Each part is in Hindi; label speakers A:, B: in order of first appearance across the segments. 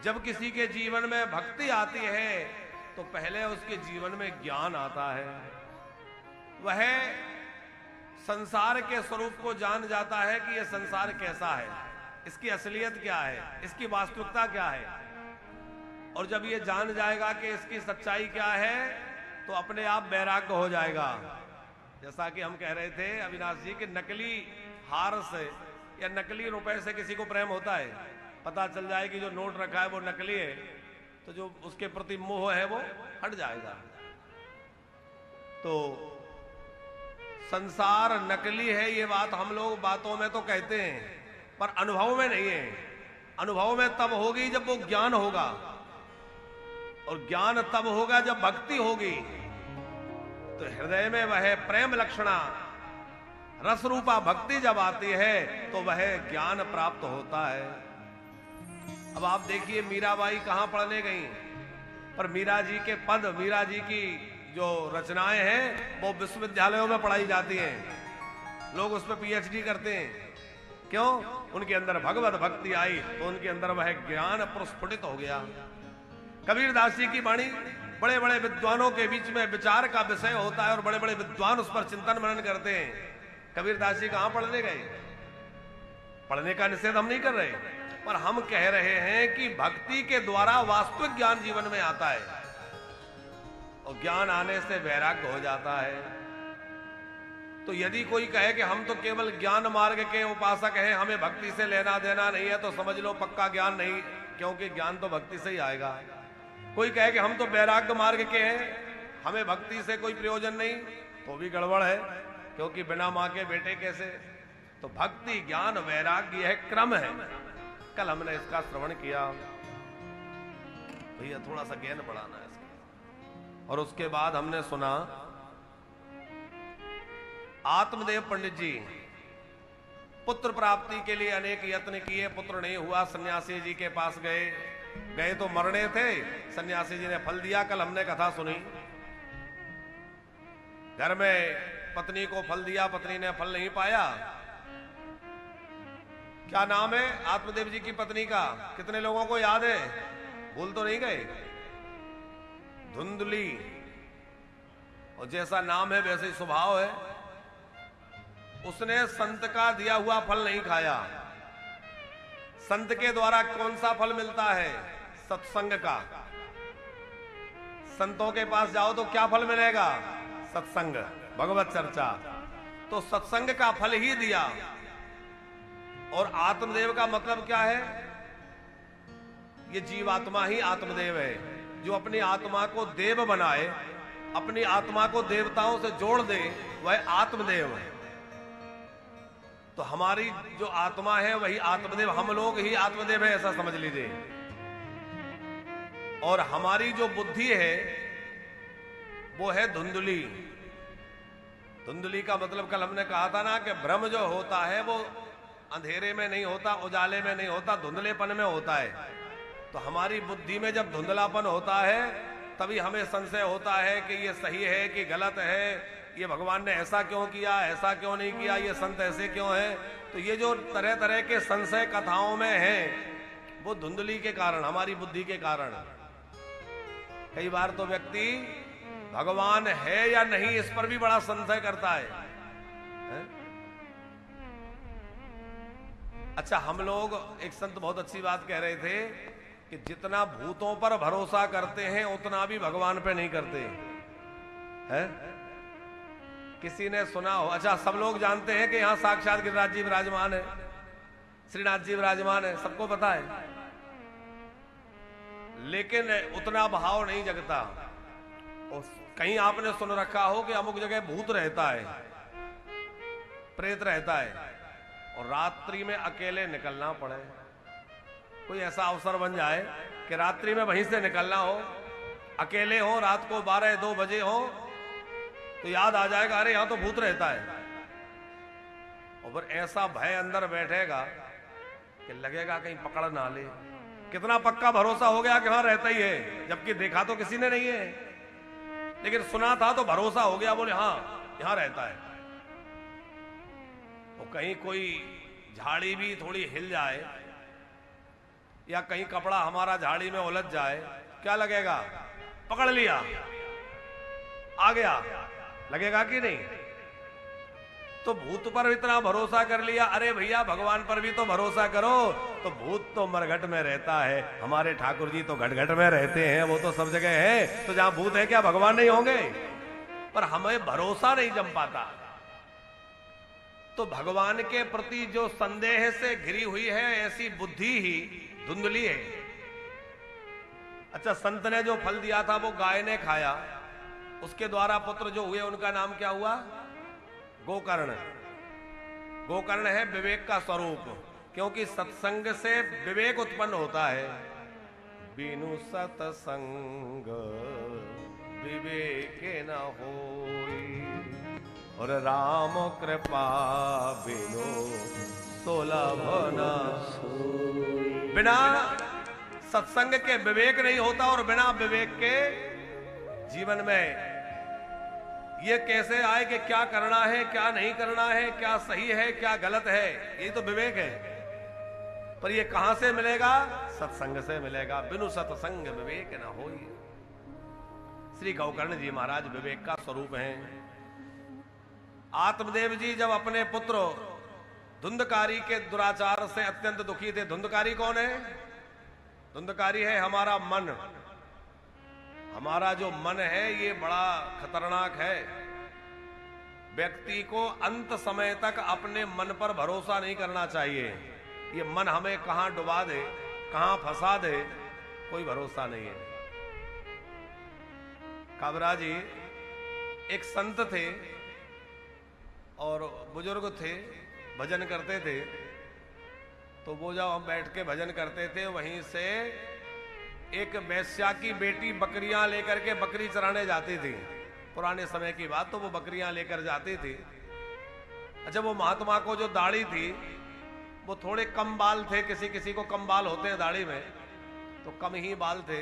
A: जब किसी के जीवन में भक्ति आती है तो पहले उसके जीवन में ज्ञान आता है। वह संसार के स्वरूप को जान जाता है कि यह संसार कैसा है, इसकी असलियत क्या है, इसकी वास्तविकता क्या है। और जब ये जान जाएगा कि इसकी सच्चाई क्या है तो अपने आप वैराग्य हो जाएगा। जैसा कि हम कह रहे थे अविनाश जी कि नकली हार से या नकली रुपए से किसी को प्रेम होता है, पता चल जाए कि जो नोट रखा है वो नकली है तो जो उसके प्रति मोह है वो हट जाएगा। तो संसार नकली है ये बात हम लोग बातों में तो कहते हैं पर अनुभव में नहीं है। अनुभव में तब होगी जब वो ज्ञान होगा, और ज्ञान तब होगा जब भक्ति होगी। तो हृदय में वह प्रेम लक्षणा रस रूपा भक्ति जब आती है तो वह ज्ञान प्राप्त होता है। अब आप देखिए मीराबाई कहां पढ़ने गई, पर मीरा जी के पद, मीरा जी की जो रचनाएं हैं वो विश्वविद्यालयों में पढ़ाई जाती हैं, लोग उस पर पीएचडी करते हैं। क्यों? उनके अंदर भगवत भक्ति आई तो उनके अंदर वह ज्ञान प्रस्फुटित हो गया। कबीरदास जी की वाणी बड़े बड़े विद्वानों के बीच में विचार का विषय होता है और बड़े बड़े विद्वान उस पर चिंतन मनन करते हैं। कबीरदास जी कहां पढ़ने गए? पढ़ने का निषेध हम नहीं कर रहे, पर हम कह रहे हैं कि भक्ति के द्वारा वास्तविक ज्ञान जीवन में आता है और ज्ञान आने से वैराग्य हो जाता है। तो यदि कोई कहे कि हम तो केवल ज्ञान मार्ग के उपासक हैं, हमें भक्ति से लेना देना नहीं है, तो समझ लो पक्का ज्ञान नहीं, क्योंकि ज्ञान तो भक्ति से ही आएगा। कोई कहे कि हम तो वैराग्य मार्ग के हैं, हमें भक्ति से कोई प्रयोजन नहीं, तो भी गड़बड़ है, क्योंकि बिना मां के बेटे कैसे। तो भक्ति ज्ञान वैराग्य यह क्रम है। कल हमने इसका श्रवण किया, भैया थोड़ा सा ज्ञान बढ़ाना है इसका। और उसके बाद हमने सुना आत्मदेव पंडित जी पुत्र प्राप्ति के लिए अनेक यत्न किए, पुत्र नहीं हुआ, सन्यासी जी के पास गए तो मरने थे, सन्यासी जी ने फल दिया। कल हमने कथा सुनी, घर में पत्नी को फल दिया, पत्नी ने फल नहीं पाया। क्या नाम है आत्मदेव जी की पत्नी का? कितने लोगों को याद है? भूल तो नहीं गए? धुंधली। और जैसा नाम है वैसे ही स्वभाव है। उसने संत का दिया हुआ फल नहीं खाया। संत के द्वारा कौन सा फल मिलता है? सत्संग का। संतों के पास जाओ तो क्या फल मिलेगा? सत्संग, भगवत चर्चा। तो सत्संग का फल ही दिया। और आत्मदेव का मतलब क्या है? ये जीवात्मा ही आत्मदेव है, जो अपनी आत्मा को देव बनाए, अपनी आत्मा को देवताओं से जोड़ दे, वह आत्मदेव है। तो हमारी जो आत्मा है वही आत्मदेव, हम लोग ही आत्मदेव है, ऐसा समझ लीजिए। और हमारी जो बुद्धि है वो है धुंधली। धुंधली का मतलब कल हमने कहा था ना कि भ्रम जो होता है वो अंधेरे में नहीं होता, उजाले में नहीं होता, धुंधलेपन में होता है। तो हमारी बुद्धि में जब धुंधलापन होता है तभी हमें संशय होता है कि ये सही है कि गलत है, ये भगवान ने ऐसा क्यों किया, ऐसा क्यों नहीं किया, ये संत ऐसे क्यों है। तो ये जो तरह तरह के संशय कथाओं में है वो धुंधली के कारण, हमारी बुद्धि के कारण। कई बार तो व्यक्ति भगवान है या नहीं इस पर भी बड़ा संशय करता है? अच्छा, हम लोग, एक संत बहुत अच्छी बात कह रहे थे कि जितना भूतों पर भरोसा करते हैं उतना भी भगवान पे नहीं करते हैं। किसी ने सुना हो? अच्छा, सब लोग जानते हैं कि यहां साक्षात गिरिराज जी विराजमान है, श्रीनाथ जी विराजमान है, सबको पता है, लेकिन उतना भाव नहीं जगता। और कहीं आपने सुन रखा हो कि अमुक जगह भूत रहता है, प्रेत रहता है, और रात्रि में अकेले निकलना पड़े। कोई ऐसा अवसर बन जाए कि रात्रि में वहीं से निकलना हो, अकेले हो, रात को 12-2 बजे हो, तो याद आ जाएगा अरे यहां तो भूत रहता है। और फिर ऐसा भय अंदर बैठेगा कि लगेगा कहीं पकड़ ना ले। कितना पक्का भरोसा हो गया कि हाँ रहता ही है, जबकि देखा तो किसी ने नहीं है, लेकिन सुना था तो भरोसा हो गया, बोले हाँ यहां रहता है। और कहीं कोई झाड़ी भी थोड़ी हिल जाए या कहीं कपड़ा हमारा झाड़ी में उलझ जाए, क्या लगेगा? पकड़ लिया, आ गया, लगेगा कि नहीं? तो भूत पर इतना भरोसा कर लिया, अरे भैया भगवान पर भी तो भरोसा करो। तो भूत तो मरघट में रहता है, हमारे ठाकुर जी तो घट-घट में रहते हैं, वो तो सब जगह है। तो जहां भूत है क्या भगवान नहीं होंगे? पर हमें भरोसा नहीं जम पाता। तो भगवान के प्रति जो संदेह से घिरी हुई है, ऐसी बुद्धि ही धुंधली है। अच्छा, संत ने जो फल दिया था वो गाय ने खाया, उसके द्वारा पुत्र जो हुए उनका नाम क्या हुआ? गोकर्ण। गोकर्ण है विवेक का स्वरूप, क्योंकि सत्संग से विवेक उत्पन्न होता है। बिनु सत्संग विवेक न होई, और राम कृपा बिनु सुलभ न सोई। बिना सत्संग के विवेक नहीं होता, और बिना विवेक के जीवन में ये कैसे आए कि क्या करना है, क्या नहीं करना है, क्या सही है, क्या गलत है, ये तो विवेक है। पर ये कहां से मिलेगा? सत्संग से मिलेगा। बिनु सत्संग विवेक न होई। श्री गोकर्ण जी महाराज विवेक का स्वरूप हैं। आत्मदेव जी जब अपने पुत्र धुंधकारी के दुराचार से अत्यंत दुखी थे। धुंधकारी कौन है? धुंधकारी है हमारा मन। हमारा जो मन है ये बड़ा खतरनाक है। व्यक्ति को अंत समय तक अपने मन पर भरोसा नहीं करना चाहिए। ये मन हमें कहां डुबा दे, कहां फंसा दे, कोई भरोसा नहीं है। काबरा जी एक संत थे और बुजुर्ग थे, भजन करते थे। तो वो जब हम बैठ के भजन करते थे, वहीं से एक वेश्या की बेटी बकरियां लेकर के बकरी चराने जाती थी। पुराने समय की बात, तो वो बकरियां लेकर जाती थी। अच्छा, वो महात्मा को जो दाढ़ी थी वो थोड़े कम बाल थे, किसी किसी को कम बाल होते हैं दाढ़ी में, तो कम ही बाल थे।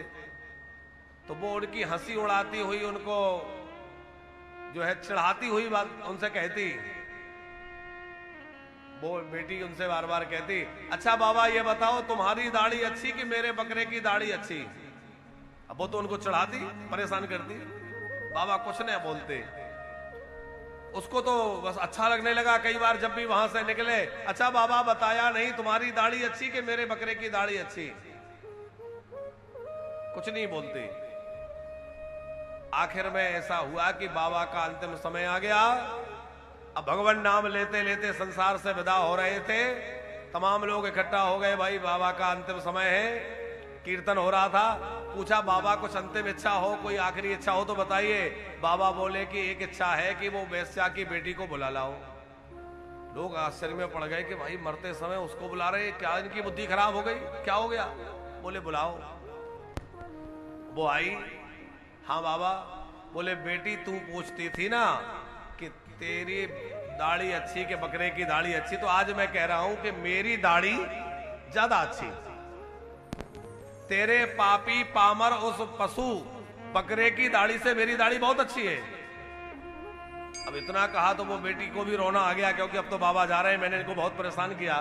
A: तो वो उनकी हंसी उड़ाती हुई, उनको जो है चिढ़ाती हुई बात उनसे कहती। वो बेटी उनसे बार बार कहती, अच्छा बाबा ये बताओ तुम्हारी दाढ़ी अच्छी कि मेरे बकरे की दाढ़ी अच्छी? अब वो तो उनको चढ़ाती, परेशान करती। बाबा कुछ नहीं बोलते। उसको तो बस अच्छा लगने लगा। कई बार जब भी वहां से निकले, अच्छा बाबा बताया नहीं तुम्हारी दाढ़ी अच्छी कि मेरे बकरे की दाढ़ी अच्छी? कुछ नहीं बोलते। आखिर में ऐसा हुआ कि बाबा का अंतिम समय आ गया। अब भगवान नाम लेते लेते संसार से विदा हो रहे थे। तमाम लोग इकट्ठा हो गए, भाई बाबा का अंतिम समय है। कीर्तन हो रहा था। पूछा बाबा कुछ अंतिम इच्छा हो, कोई आखिरी इच्छा हो तो बताइए। बाबा बोले कि एक इच्छा है कि वो वेश्या की बेटी को बुला लाओ। लोग आश्चर्य में पड़ गए कि भाई मरते समय उसको बुला रहे, क्या इनकी बुद्धि खराब हो गई, क्या हो गया? बोले बुलाओ। वो आई। हाँ बाबा। बोले बेटी तू पूछती थी ना कि तेरी दाढ़ी अच्छी कि बकरे की दाढ़ी अच्छी, तो आज मैं कह रहा हूं कि मेरी दाढ़ी ज्यादा अच्छी। तेरे पापी पामर उस पशु बकरे की दाढ़ी से मेरी दाढ़ी बहुत अच्छी है। अब इतना कहा तो वो बेटी को भी रोना आ गया, क्योंकि अब तो बाबा जा रहे हैं, मैंने इनको बहुत परेशान किया।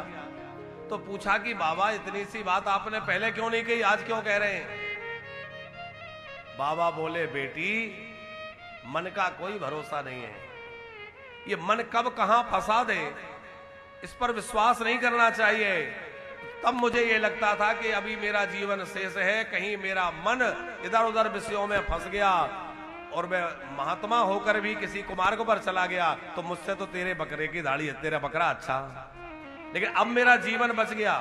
A: तो पूछा कि बाबा इतनी सी बात आपने पहले क्यों नहीं कही, आज क्यों कह रहे हैं? बाबा बोले बेटी मन का कोई भरोसा नहीं है। ये मन कब कहां फंसा दे, इस पर विश्वास नहीं करना चाहिए। तब मुझे ये लगता था कि अभी मेरा जीवन शेष है, कहीं मेरा मन इधर उधर विषयों में फंस गया और मैं महात्मा होकर भी किसी कुमार्ग पर चला गया, तो मुझसे तो तेरे बकरे की दाढ़ी, तेरा बकरा अच्छा। लेकिन अब मेरा जीवन बच गया।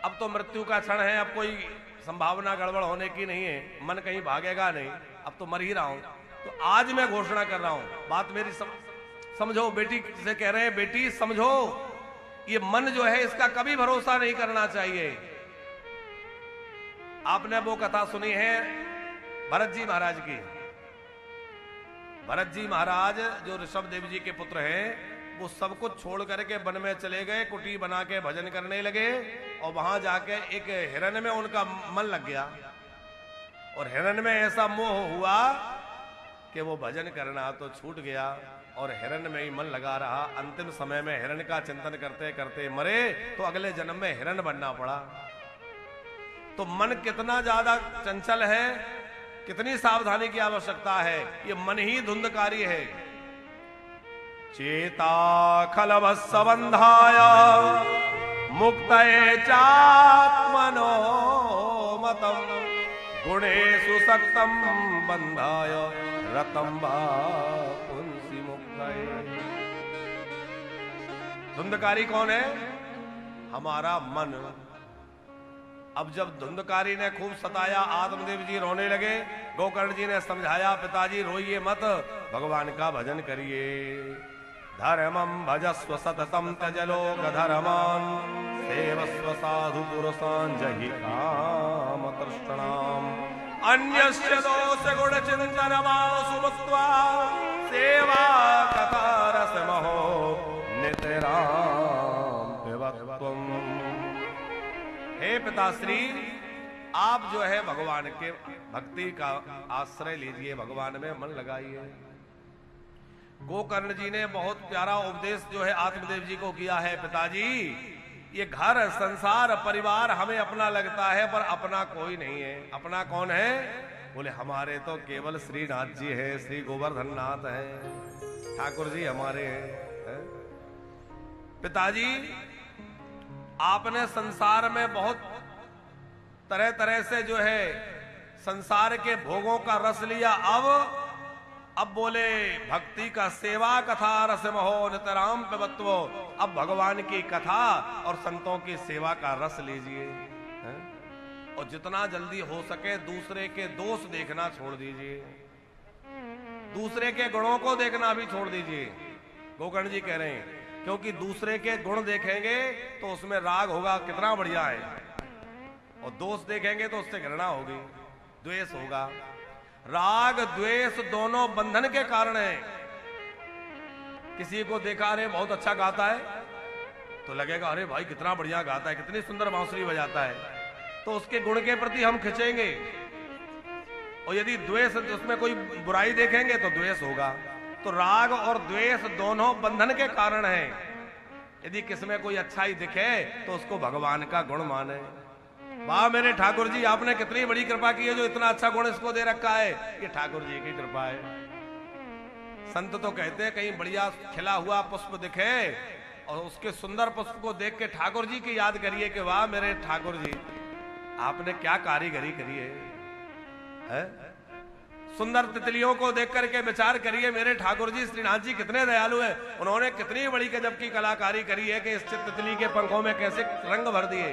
A: अब तो मृत्यु का क्षण है, अब कोई संभावना गड़बड़ होने की नहीं है, मन कहीं भागेगा नहीं, अब तो मर ही रहा हूं। तो आज मैं घोषणा कर रहा हूं, बात मेरी समझो। बेटी से कह रहे हैं बेटी समझो, ये मन जो है इसका कभी भरोसा नहीं करना चाहिए। आपने वो कथा सुनी है भरत जी महाराज की। भरत जी महाराज जो ऋषभदेव जी के पुत्र हैं, वो सब कुछ छोड़ करके वन में चले गए, कुटी बना के भजन करने लगे। और वहां जाके एक हिरन में उनका मन लग गया, और हिरन में ऐसा मोह हुआ कि वो भजन करना तो छूट गया और हिरन में ही मन लगा रहा। अंतिम समय में हिरन का चिंतन करते करते मरे, तो अगले जन्म में हिरन बनना पड़ा। तो मन कितना ज्यादा चंचल है, कितनी सावधानी की आवश्यकता है। ये मन ही धुंधकारी है। चेता खलवत्सबंधाय मुक्तये चात्मनो मतम गुणेषु सक्तं बंधाय रतं वा पुंसि मुक्तये। धुंधकारी कौन है? हमारा मन। अब जब धुंधकारी ने खूब सताया, आत्मदेव जी रोने लगे। गोकर्ण जी ने समझाया, पिताजी रोइए मत, भगवान का भजन करिए। धर्मं भजस्व सततं त्यज लोक धर्मान् सेवस्व साधु पुरुषान् जहि काम तृष्णाम् अन्यस्य दोष गुण चिंतन मासु मुक्त्वा सेवा कथा रसमहो नितराम पिबत्वम्। हे पिताश्री, आप जो है भगवान के भक्ति का आश्रय लीजिए, भगवान में मन लगाइए। गोकर्ण जी ने बहुत प्यारा उपदेश जो है आत्मदेव जी को किया है। पिताजी, ये घर संसार परिवार हमें अपना लगता है, पर अपना कोई नहीं है। अपना कौन है? बोले हमारे तो केवल श्रीनाथ जी है, श्री गोवर्धन नाथ है, ठाकुर जी हमारे हैं। पिताजी, आपने संसार में बहुत तरह तरह से जो है संसार के भोगों का रस लिया। अब बोले भक्ति का सेवा कथा रसमहो नितराम पिबत्वो। अब भगवान की कथा और संतों की सेवा का रस लीजिए, और जितना जल्दी हो सके दूसरे के दोष देखना छोड़ दीजिए, दूसरे के गुणों को देखना भी छोड़ दीजिए। गोकर्ण जी कह रहे हैं, क्योंकि दूसरे के गुण देखेंगे तो उसमें राग होगा, कितना बढ़िया है, और दोष देखेंगे तो उससे घृणा होगी, द्वेष होगा। राग द्वेष दोनों बंधन के कारण है। किसी को देखा अरे बहुत अच्छा गाता है तो लगेगा अरे भाई कितना बढ़िया गाता है, कितनी सुंदर बांसुरी बजाता है, तो उसके गुण के प्रति हम खिंचेंगे। और यदि द्वेष, उसमें कोई बुराई देखेंगे तो द्वेष होगा। तो राग और द्वेष दोनों बंधन के कारण है। यदि किसमें कोई अच्छाई दिखे तो उसको भगवान का गुण माने। वाह मेरे ठाकुर जी, आपने कितनी बड़ी कृपा की है, जो इतना अच्छा गुण इसको दे रखा है। ये ठाकुर जी की कृपा है। संत तो कहते हैं कहीं बढ़िया खिला हुआ पुष्प दिखे और उसके सुंदर पुष्प को देख के ठाकुर जी की याद करिए कि वाह मेरे ठाकुर जी, आपने क्या कारीगरी करी है? सुंदर तितलियों को देख करके विचार करिए, मेरे ठाकुर जी श्रीनाथ जी कितने दयालु हैं। उन्होंने कितनी बड़ी गजब की कलाकारी करी है कि इस तितली के पंखों में कैसे रंग भर दिए।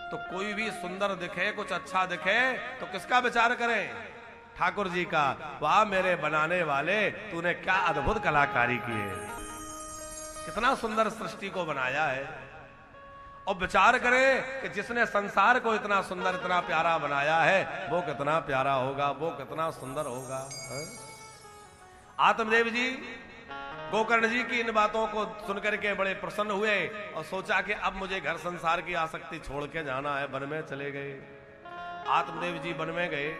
A: तो कोई भी सुंदर दिखे, कुछ अच्छा दिखे तो किसका विचार करें? ठाकुर जी का। वाह मेरे बनाने वाले, तूने क्या अद्भुत कलाकारी की है, कितना सुंदर सृष्टि को बनाया है। और विचार करें कि जिसने संसार को इतना सुंदर इतना प्यारा बनाया है वो कितना प्यारा होगा, वो कितना सुंदर होगा। आत्मदेव जी गोकर्ण जी की इन बातों को सुनकर के बड़े प्रसन्न हुए और सोचा कि अब मुझे घर संसार की आसक्ति छोड़ के जाना है। वन में चले गए। आत्मदेव जी वन में गए।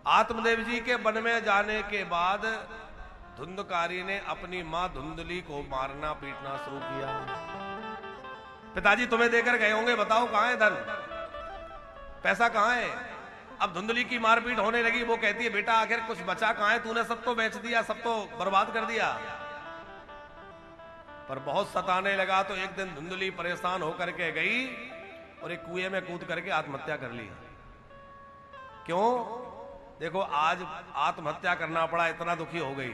A: आत्मदेव जी के वन में जाने के बाद धुंधकारी ने अपनी मां धुंधली को मारना पीटना शुरू किया। पिताजी तुम्हें देकर गए होंगे, बताओ कहां है धन, पैसा कहां है? अब धुंधली की मारपीट होने लगी। वो कहती है बेटा आखिर कुछ बचा कहां है, तूने सब तो बेच दिया, सब तो बर्बाद कर दिया। पर बहुत सताने लगा तो एक दिन धुंधली परेशान होकर के गई और एक कुएं में कूद करके आत्महत्या कर ली। क्यों? देखो आज आत्महत्या करना पड़ा, इतना दुखी हो गई।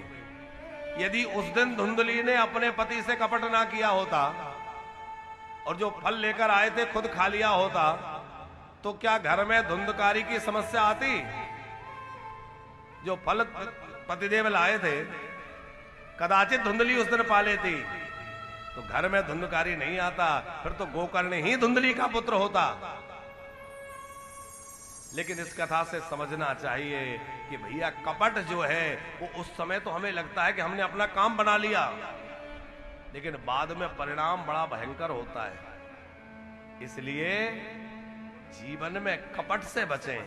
A: यदि उस दिन धुंधली ने अपने पति से कपट ना किया होता और जो फल लेकर आए थे खुद खा लिया होता तो क्या घर में धुंधकारी की समस्या आती? जो फल पतिदेव लाए थे कदाचित धुंधली उस दिन पा लेती तो घर में धुंधकारी नहीं आता, फिर तो गोकर्ण ही धुंधली का पुत्र होता। लेकिन इस कथा से समझना चाहिए कि भैया कपट जो है वो उस समय तो हमें लगता है कि हमने अपना काम बना लिया, लेकिन बाद में परिणाम बड़ा भयंकर होता है। इसलिए जीवन में कपट से बचें।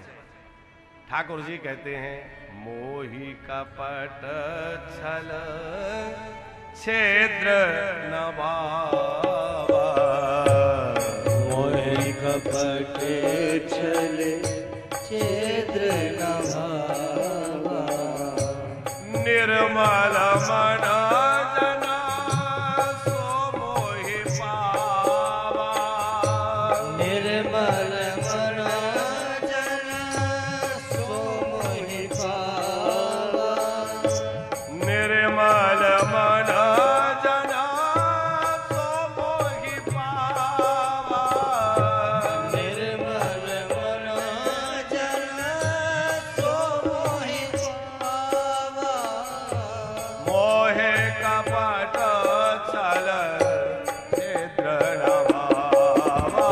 A: ठाकुर जी कहते हैं मोहि कपट छल छिद्र न भावा, मोहि
B: कपट छल छिद्र न भावा।
A: निर्मल मन जना सो मोहि पावा।
B: निर्मल मन जना सो मोहि पावा।
A: निर्मल मन जना सो मोहि पावा।
B: निर्मल मन जना सो मोहि पावा।
A: मोहे कपट छल छिद्र न भावा।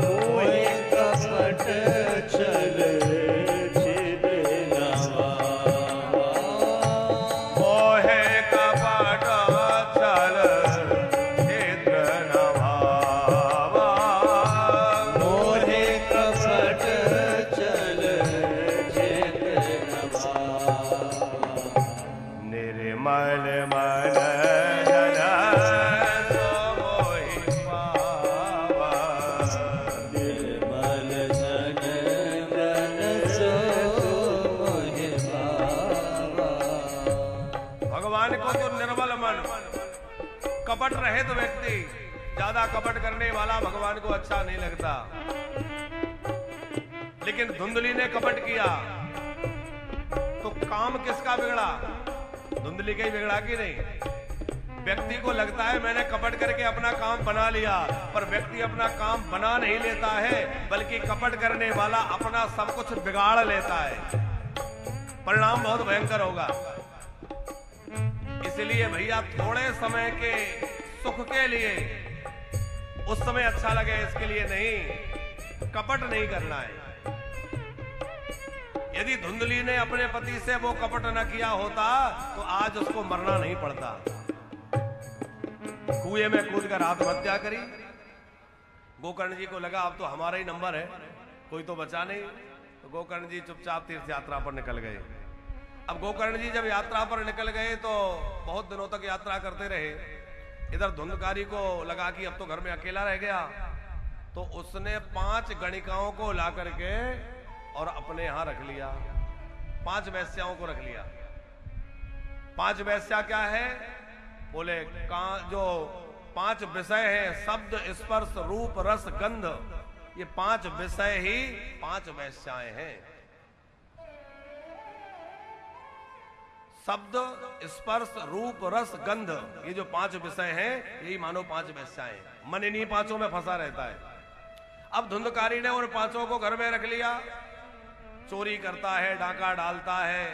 B: मोहि कपट छल छिद्र न भावा।
A: मोहे कपट छल छिद्र न भावा।
B: मोहि कपट छल छिद्र न भावा।
A: निर्मल मन जना सो मोहि पावा।
B: निर्मल जन मन सो मोहि पावा।
A: भगवान को तो निर्मल मन, कपट रहित व्यक्ति, ज्यादा कपट करने वाला भगवान को अच्छा नहीं लगता। लेकिन धुंधली ने कपट किया तो काम किसका बिगड़ा? धुंधली का ही बिगड़ा कि नहीं? व्यक्ति को लगता है मैंने कपट करके अपना काम बना लिया, पर व्यक्ति अपना काम बना नहीं लेता है, बल्कि कपट करने वाला अपना सब कुछ बिगाड़ लेता है। परिणाम बहुत भयंकर होगा। इसलिए भैया थोड़े समय के सुख के लिए, उस समय अच्छा लगे इसके लिए नहीं, कपट नहीं करना है। यदि धुंधली ने अपने पति से वो कपट न किया होता तो आज उसको मरना नहीं पड़ता। कुएं में कूदकर आत्महत्या करी। गोकर्ण जी को लगा अब तो हमारा ही नंबर है, कोई तो बचा नहीं, तो गोकर्ण जी चुपचाप तीर्थ यात्रा पर निकल गए। अब गोकर्ण जी जब यात्रा पर निकल गए तो बहुत दिनों तक यात्रा करते रहे। इधर धुंधकारी को लगा कि अब तो घर में अकेला रह गया, तो उसने 5 गणिकाओं को ला करके और अपने यहां रख लिया। 5 वैश्याओं को रख लिया। 5 वैश्या क्या है? बोले जो 5 विषय हैं, शब्द स्पर्श रूप रस गंध, ये 5 विषय ही 5 वैश्याएं हैं। शब्द स्पर्श रूप रस गंध, ये जो 5 विषय हैं यही मानो 5 वैश्याएं। मन इन्हीं 5 में फंसा रहता है। अब धुंधकारी ने उन 5 को घर में रख लिया। चोरी करता है, डाका डालता है,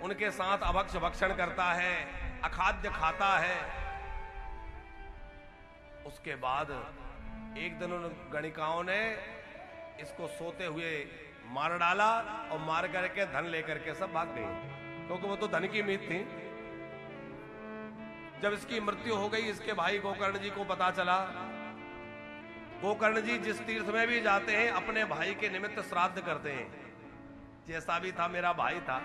A: उनके साथ अभक्ष भक्षण करता है, अखाद्य खाता है। उसके बाद एक दिन उन गणिकाओं ने इसको सोते हुए मार डाला और मार करके धन लेकर के सब भाग गए, क्योंकि वो तो धन की मीत थी। जब इसकी मृत्यु हो गई, इसके भाई गोकर्ण जी को पता चला। गोकर्ण जी जिस तीर्थ में भी जाते हैं अपने भाई के निमित्त श्राद्ध करते हैं। जैसा भी था मेरा भाई था,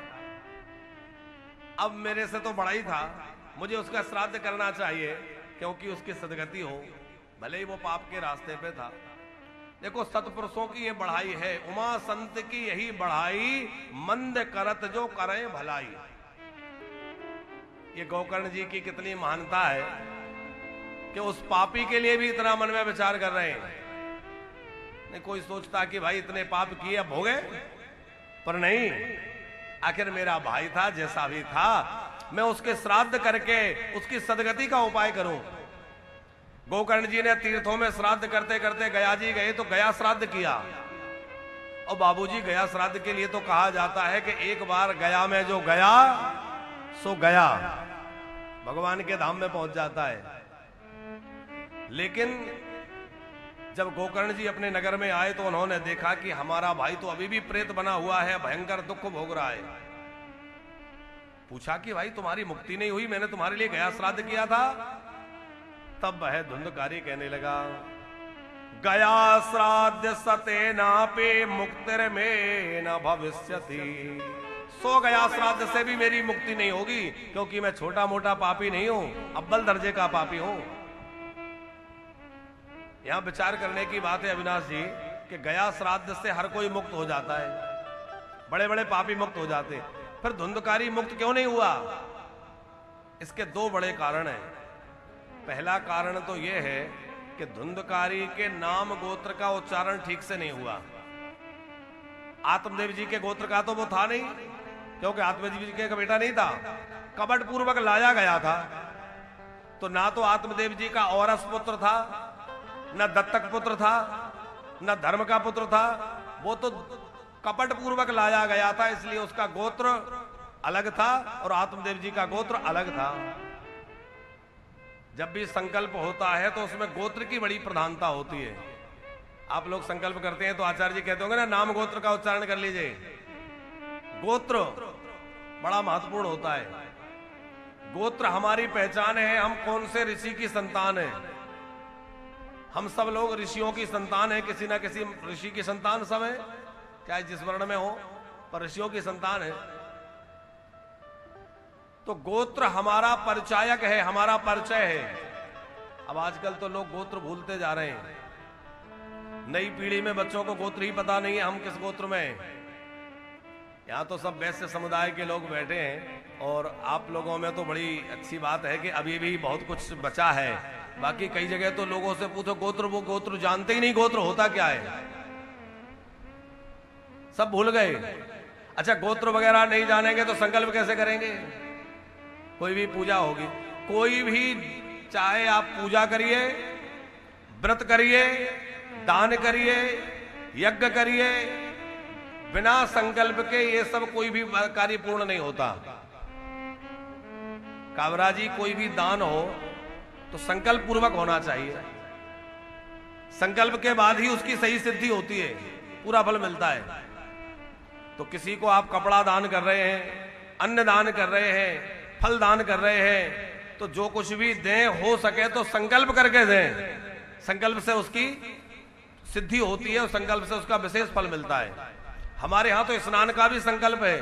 A: अब मेरे से तो बड़ा ही था, मुझे उसका श्राद्ध करना चाहिए क्योंकि उसकी सदगति हो, भले ही वो पाप के रास्ते पे था। देखो सतपुरुषों की ये बढ़ाई है, उमा संत की यही बढ़ाई, मंद करत जो करें भलाई। ये गोकर्ण जी की कितनी महानता है कि उस पापी के लिए भी इतना मन में विचार कर रहे हैं। नहीं कोई सोचता कि भाई इतने पाप किए अब हो गए, पर नहीं, आखिर मेरा भाई था, जैसा भी था, मैं उसके श्राद्ध करके उसकी सदगति का उपाय करूं। गोकर्ण जी ने तीर्थों में श्राद्ध करते करते गया जी गए तो गया श्राद्ध किया। और बाबूजी गया श्राद्ध के लिए तो कहा जाता है कि एक बार गया में जो गया सो गया, भगवान के धाम में पहुंच जाता है। लेकिन जब गोकर्ण जी अपने नगर में आए तो उन्होंने देखा कि हमारा भाई तो अभी भी प्रेत बना हुआ है, भयंकर दुख भोग रहा है। पूछा कि भाई तुम्हारी मुक्ति नहीं हुई, मैंने तुम्हारे लिए गया श्राद्ध किया था। तब वह धुंधकारी कहने लगा, गया श्राद्ध सते नापे मुक्तिर में न भविष्यति। सो गया श्राद्ध से भी मेरी मुक्ति नहीं होगी, क्योंकि मैं छोटा मोटा पापी नहीं हूं, अव्वल दर्जे का पापी हूं। यहां विचार करने की बात है अविनाश जी कि गया श्राद्ध से हर कोई मुक्त हो जाता है, बड़े बड़े पापी मुक्त हो जाते, फिर धुंधकारी मुक्त क्यों नहीं हुआ? इसके दो बड़े कारण हैं। पहला कारण तो यह है कि धुंधकारी के नाम गोत्र का उच्चारण ठीक से नहीं हुआ। आत्मदेव जी के गोत्र का तो वो था नहीं, क्योंकि आत्मदेव जी का बेटा नहीं था, कपट पूर्वक लाया गया था। तो ना तो आत्मदेव जी का औरस पुत्र था, न दत्तक पुत्र था, न धर्म का पुत्र था, वो तो कपट पूर्वक लाया गया था, इसलिए उसका गोत्र अलग था और आत्मदेव जी का गोत्र अलग था। जब भी संकल्प होता है तो उसमें गोत्र की बड़ी प्रधानता होती है। आप लोग संकल्प करते हैं तो आचार्य जी कहते होंगे ना, नाम गोत्र का उच्चारण कर लीजिए। गोत्र बड़ा महत्वपूर्ण होता है। गोत्र हमारी पहचान है, हम कौन से ऋषि की संतान है। हम सब लोग ऋषियों की संतान है, किसी ना किसी ऋषि की संतान सब है, चाहे जिस वर्ण में हो, पर ऋषियों की संतान है। तो गोत्र हमारा परिचायक है, हमारा परिचय है। अब आजकल तो लोग गोत्र भूलते जा रहे हैं। नई पीढ़ी में बच्चों को गोत्र ही पता नहीं है, हम किस गोत्र में हैं। यहां तो सब वैश्य समुदाय के लोग बैठे हैं और आप लोगों में तो बड़ी अच्छी बात है कि अभी भी बहुत कुछ बचा है। बाकी कई जगह तो लोगों से पूछो गोत्र, वो गोत्र जानते ही नहीं गोत्र होता क्या है, सब भूल गए। अच्छा, गोत्र वगैरह नहीं जानेंगे तो संकल्प कैसे करेंगे? कोई भी पूजा होगी, कोई भी, चाहे आप पूजा करिए, व्रत करिए, दान करिए, यज्ञ करिए, बिना संकल्प के ये सब कोई भी कार्य पूर्ण नहीं होता। कावरा जी, कोई भी दान हो तो संकल्प पूर्वक होना चाहिए। संकल्प के बाद ही उसकी सही सिद्धि होती है, पूरा फल मिलता है। तो किसी को आप कपड़ा दान कर रहे हैं, अन्न दान कर रहे हैं, फल दान कर रहे हैं, तो जो कुछ भी दें हो सके तो संकल्प करके दें। संकल्प से उसकी सिद्धि होती है और संकल्प से उसका विशेष फल मिलता है। हमारे यहां तो स्नान का भी संकल्प है।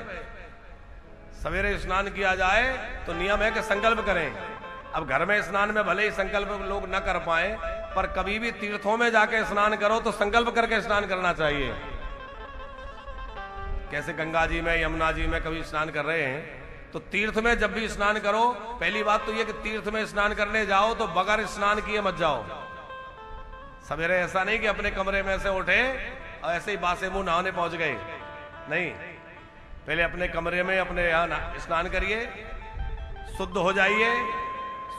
A: सवेरे स्नान किया जाए तो नियम है कि संकल्प करें। अब घर में स्नान में भले ही संकल्प लोग न कर पाए, पर कभी भी तीर्थों में जाके स्नान करो तो संकल्प करके स्नान करना चाहिए। कैसे गंगा जी में, यमुना जी में कभी स्नान कर रहे हैं तो तीर्थ में जब भी स्नान करो, पहली बात तो यह कि तीर्थ में स्नान करने जाओ तो बगैर स्नान किए मत जाओ। सवेरे ऐसा नहीं कि अपने कमरे में से उठे और ऐसे ही बासे मुंह नहाने पहुंच गए, नहीं। पहले अपने कमरे में अपने यहां स्नान करिए, शुद्ध हो जाइए,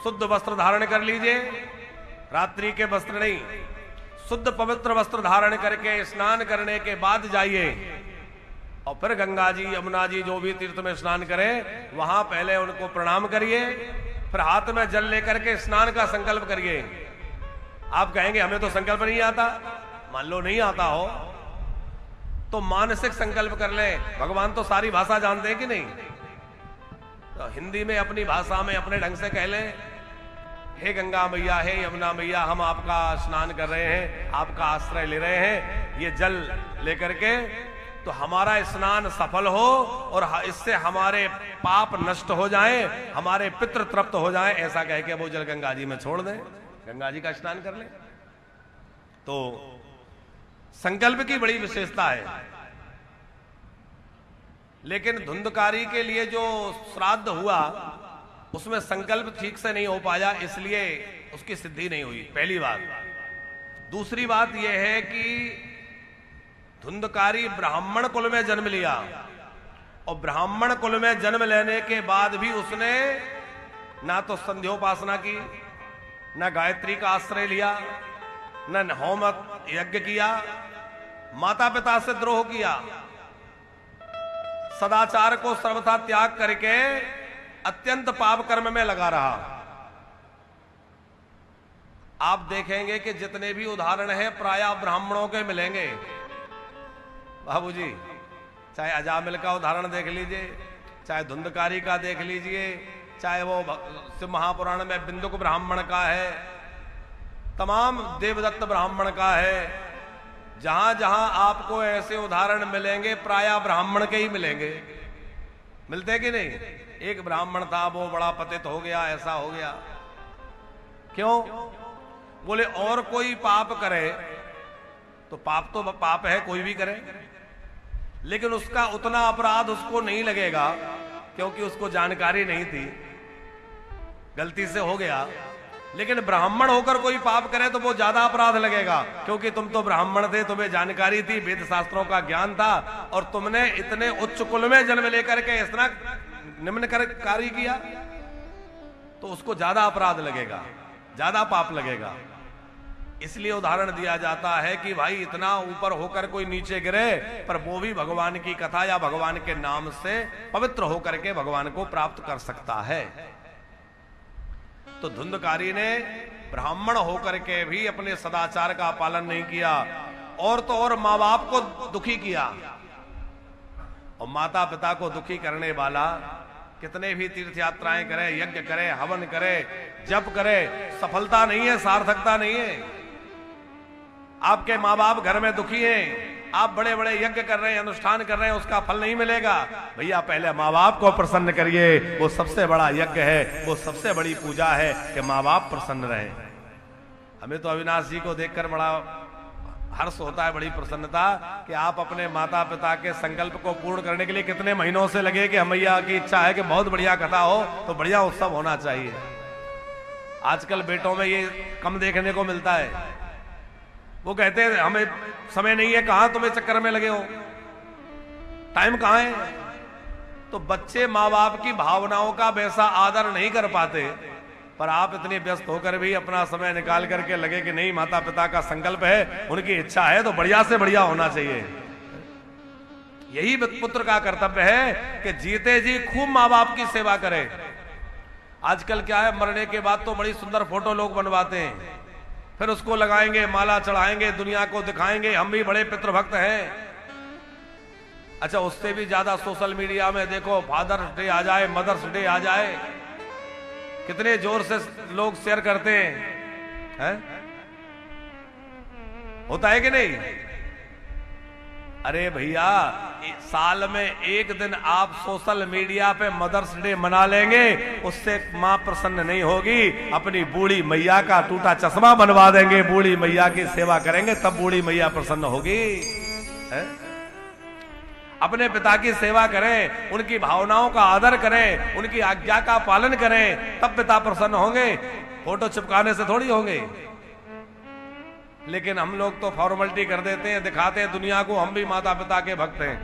A: शुद्ध वस्त्र धारण कर लीजिए, रात्रि के वस्त्र नहीं, शुद्ध पवित्र वस्त्र धारण करके स्नान करने के बाद जाइए और फिर गंगा जी, यमुना जी, जो भी तीर्थ में स्नान करें, वहां पहले उनको प्रणाम करिए, फिर हाथ में जल लेकर के स्नान का संकल्प करिए। आप कहेंगे हमें तो संकल्प नहीं आता, मान लो नहीं आता हो तो मानसिक संकल्प कर ले। भगवान तो सारी भाषा जानते हैं कि नहीं, तो हिंदी में अपनी भाषा में अपने ढंग से कह ले, हे गंगा मैया, हे यमुना मैया, हम आपका स्नान कर रहे हैं, आपका आश्रय ले रहे हैं, ये जल लेकर के तो हमारा स्नान सफल हो और इससे हमारे पाप नष्ट हो जाएं, हमारे पितृ तृप्त हो जाएं, ऐसा कह के वो जल गंगा जी में छोड़ दें, गंगा जी का स्नान कर ले। तो संकल्प की बड़ी विशेषता है। लेकिन धुंधकारी के लिए जो श्राद्ध हुआ उसमें संकल्प ठीक से नहीं हो पाया, इसलिए उसकी सिद्धि नहीं हुई, पहली बात। दूसरी बात यह है कि धुंधकारी ब्राह्मण कुल में जन्म लिया और ब्राह्मण कुल में जन्म लेने के बाद भी उसने ना तो संध्योपासना की, ना गायत्री का आश्रय लिया, न होम यज्ञ किया, माता पिता से द्रोह किया, सदाचार को सर्वथा त्याग करके अत्यंत पाप कर्म में लगा रहा। आप देखेंगे कि जितने भी उदाहरण हैं प्रायः ब्राह्मणों के मिलेंगे। बाबूजी, चाहे अजामिल का उदाहरण देख लीजिए, चाहे धुंधकारी का देख लीजिए, चाहे वो शिव महापुराण में बिंदुक ब्राह्मण का है, तमाम देवदत्त ब्राह्मण का है। जहां जहां आपको ऐसे उदाहरण मिलेंगे प्रायः ब्राह्मण के ही मिलेंगे। मिलते कि नहीं? एक ब्राह्मण था, वो बड़ा पतित हो गया, ऐसा हो गया। क्यों? बोले और कोई पाप करे तो पाप है, कोई भी करे, लेकिन उसका उतना अपराध उसको नहीं लगेगा क्योंकि उसको जानकारी नहीं थी, गलती से हो गया। लेकिन ब्राह्मण होकर कोई पाप करे तो वो ज्यादा अपराध लगेगा क्योंकि तुम तो ब्राह्मण थे, तुम्हें जानकारी थी, वेद शास्त्रों का ज्ञान था और तुमने इतने उच्च कुल में जन्म लेकर के इतना निम्न कार्य किया, तो उसको ज्यादा अपराध लगेगा, ज्यादा पाप लगेगा। इसलिए उदाहरण दिया जाता है कि भाई इतना ऊपर होकर कोई नीचे गिरे पर वो भी भगवान की कथा या भगवान के नाम से पवित्र होकर के भगवान को प्राप्त कर सकता है। तो धुंधकारी ने ब्राह्मण होकर के भी अपने सदाचार का पालन नहीं किया और तो और माँ बाप को दुखी किया। और माता पिता को दुखी करने वाला कितने भी तीर्थ यात्राएं करे, यज्ञ करे, हवन करे, जप करे, सफलता नहीं है, सार्थकता नहीं है। आपके माँ बाप घर में दुखी हैं, आप बड़े बड़े यज्ञ कर रहे हैं, अनुष्ठान कर रहे हैं, उसका फल नहीं मिलेगा। भैया पहले माँ बाप को प्रसन्न करिए, वो सबसे बड़ा यज्ञ है, वो सबसे बड़ी पूजा है कि माँ बाप प्रसन्न रहे। हमें तो अविनाश जी को देखकर बड़ा हर्ष होता है, बड़ी प्रसन्नता कि आप अपने माता पिता के संकल्प को पूर्ण करने के लिए कितने महीनों से लगे कि मैया की इच्छा है कि बहुत बढ़िया कथा हो तो बढ़िया उत्सव होना चाहिए। आजकल बेटों में ये कम देखने को मिलता है। वो कहते हैं हमें समय नहीं है, कहां तुम्हें चक्कर में लगे हो, टाइम कहां है। तो बच्चे माँ बाप की भावनाओं का वैसा आदर नहीं कर पाते, पर आप इतने व्यस्त होकर भी अपना समय निकाल करके लगे कि नहीं माता पिता का संकल्प है, उनकी इच्छा है तो बढ़िया से बढ़िया होना चाहिए। यही पुत्र का कर्तव्य है कि जीते जी खूब माँ बाप की सेवा करे। आजकल क्या है, मरने के बाद तो बड़ी सुंदर फोटो लोग बनवाते हैं, फिर उसको लगाएंगे, माला चढ़ाएंगे, दुनिया को दिखाएंगे हम भी बड़े पितृभक्त हैं। अच्छा, उससे भी ज्यादा सोशल मीडिया में देखो, फादर्स डे आ जाए, मदर्स डे आ जाए, कितने जोर से लोग शेयर करते हैं, होता है कि नहीं? अरे भैया, साल में एक दिन आप सोशल मीडिया पे मदर्स डे मना लेंगे, उससे मां प्रसन्न नहीं होगी। अपनी बूढ़ी मैया का टूटा चश्मा बनवा देंगे, बूढ़ी मैया की सेवा करेंगे, तब बूढ़ी मैया प्रसन्न होगी। है? अपने पिता की सेवा करें, उनकी भावनाओं का आदर करें, उनकी आज्ञा का पालन करें, तब पिता प्रसन्न होंगे। फोटो चिपकाने से थोड़ी होंगे। लेकिन हम लोग तो फॉर्मेलिटी कर देते हैं, दिखाते हैं दुनिया को हम भी माता पिता के भक्त हैं,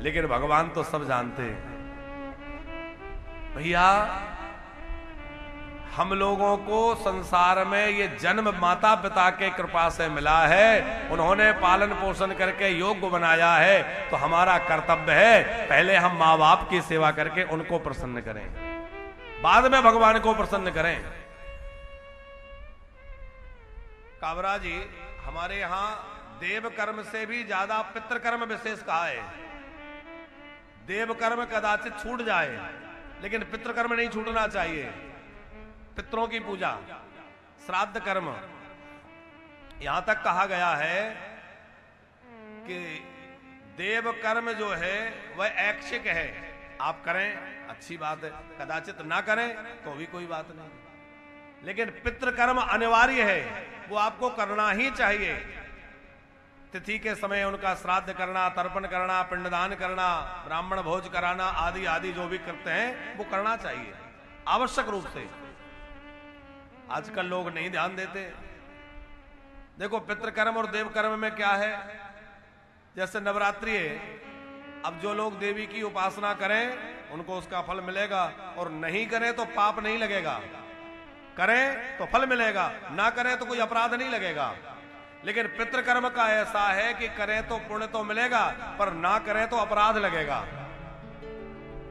A: लेकिन भगवान तो सब जानते हैं। भैया हम लोगों को संसार में ये जन्म माता पिता के कृपा से मिला है, उन्होंने पालन पोषण करके योग्य बनाया है, तो हमारा कर्तव्य है पहले हम माँ बाप की सेवा करके उनको प्रसन्न करें, बाद में भगवान को प्रसन्न करें। काबरा जी, हमारे यहां देव कर्म से भी ज्यादा पितृकर्म विशेष कहा है। देव कर्म कदाचित छूट जाए, लेकिन पितृकर्म नहीं छूटना चाहिए। पितरों की पूजा, श्राद्ध कर्म, यहां तक कहा गया है कि देव कर्म जो है वह ऐच्छिक है, आप करें अच्छी बात है, कदाचित ना करें तो भी कोई बात नहीं, लेकिन पितृकर्म अनिवार्य है, वो आपको करना ही चाहिए। तिथि के समय उनका श्राद्ध करना, तर्पण करना, पिंडदान करना, ब्राह्मण भोज कराना आदि आदि जो भी करते हैं वो करना चाहिए आवश्यक रूप से। आजकल लोग नहीं ध्यान देते। देखो, पितृकर्म और देव कर्म में क्या है, जैसे नवरात्रि है, अब जो लोग देवी की उपासना करें उनको उसका फल मिलेगा, और नहीं करें तो पाप नहीं लगेगा, करें तो फल मिलेगा, ना करें तो कोई अपराध नहीं लगेगा। लेकिन पितृकर्म का ऐसा है कि करें तो पुण्य तो मिलेगा, पर ना करें तो अपराध लगेगा,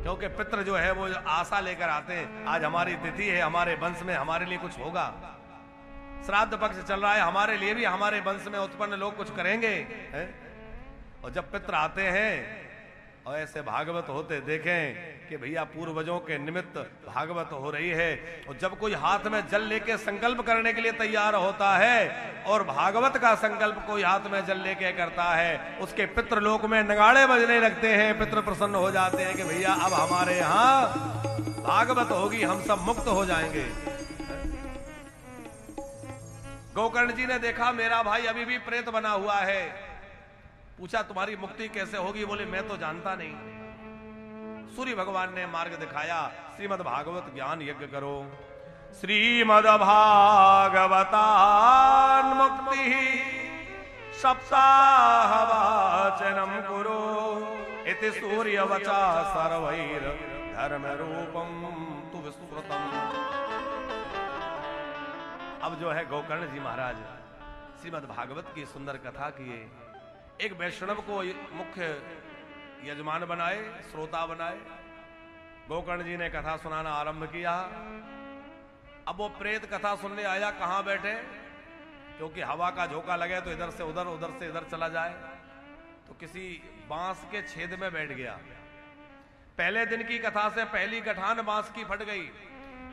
A: क्योंकि पितृ जो है वो आशा लेकर आते हैं, आज हमारी तिथि है, हमारे वंश में हमारे लिए कुछ होगा, श्राद्ध पक्ष चल रहा है, हमारे लिए भी हमारे वंश में उत्पन्न लोग कुछ करेंगे, है? और जब पितृ आते हैं और ऐसे भागवत होते देखें कि भैया पूर्वजों के निमित्त भागवत हो रही है, और जब कोई हाथ में जल लेके संकल्प करने के लिए तैयार होता है और भागवत का संकल्प कोई हाथ में जल लेके करता है, उसके पितृलोक में नगाड़े बजने लगते हैं, पितृ प्रसन्न हो जाते हैं कि भैया अब हमारे यहाँ भागवत होगी, हम सब मुक्त हो जाएंगे। गोकर्ण जी ने देखा मेरा भाई अभी भी प्रेत बना हुआ है। पूछा तुम्हारी मुक्ति कैसे होगी? बोले मैं तो जानता नहीं। सूर्य भगवान ने मार्ग दिखाया, श्रीमद् भागवत ज्ञान यज्ञ करो। श्रीमद् भागवतान मुक्ति सप्ताह वाचनम कुरु इति सूर्य वचा सर्वैर धर्म रूपम तु विस्तृतम। अब जो है गोकर्ण जी महाराज श्रीमद् भागवत की सुंदर कथा किए। एक वैष्णव को मुख्य यजमान बनाए, श्रोता बनाए। गोकर्ण जी ने कथा सुनाना आरंभ किया। अब वो प्रेत कथा सुनने आया, कहां बैठे? क्योंकि हवा का झोंका लगे तो इधर से उधर, उधर से इधर चला जाए, तो किसी बांस के छेद में बैठ गया। पहले दिन की कथा से पहली गठान बांस की फट गई,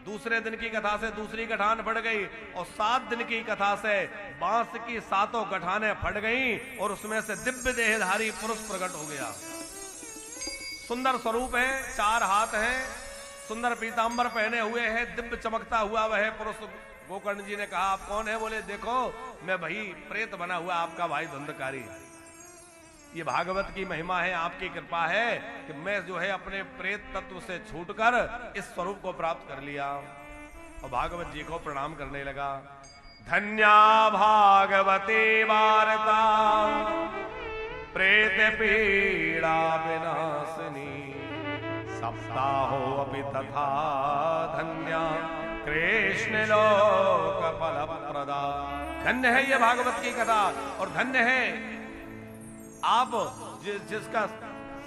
A: दूसरे दिन की कथा से दूसरी गठान फट गई, और 7 दिन की कथा से बांस की 7 गठानें फट गईं, और उसमें से दिव्य देहधारी पुरुष प्रकट हो गया। सुंदर स्वरूप है, 4 हाथ हैं, सुंदर पीतांबर पहने हुए हैं, दिव्य चमकता हुआ वह पुरुष। गोकर्ण जी ने कहा आप कौन है? बोले देखो मैं भाई प्रेत बना हुआ आपका भाई धुंधकारी। ये भागवत की महिमा है, आपकी कृपा है कि मैं जो है अपने प्रेत तत्व से छूटकर इस स्वरूप को प्राप्त कर लिया। और भागवत जी को प्रणाम करने लगा। धन्या भागवते वार्ता प्रेत पीड़ा विनाशिनी सप्ताहो अपि तथा धन्या कृष्ण लोक फल प्रदा। धन्य है ये भागवत की कथा, और धन्य है आप जिसका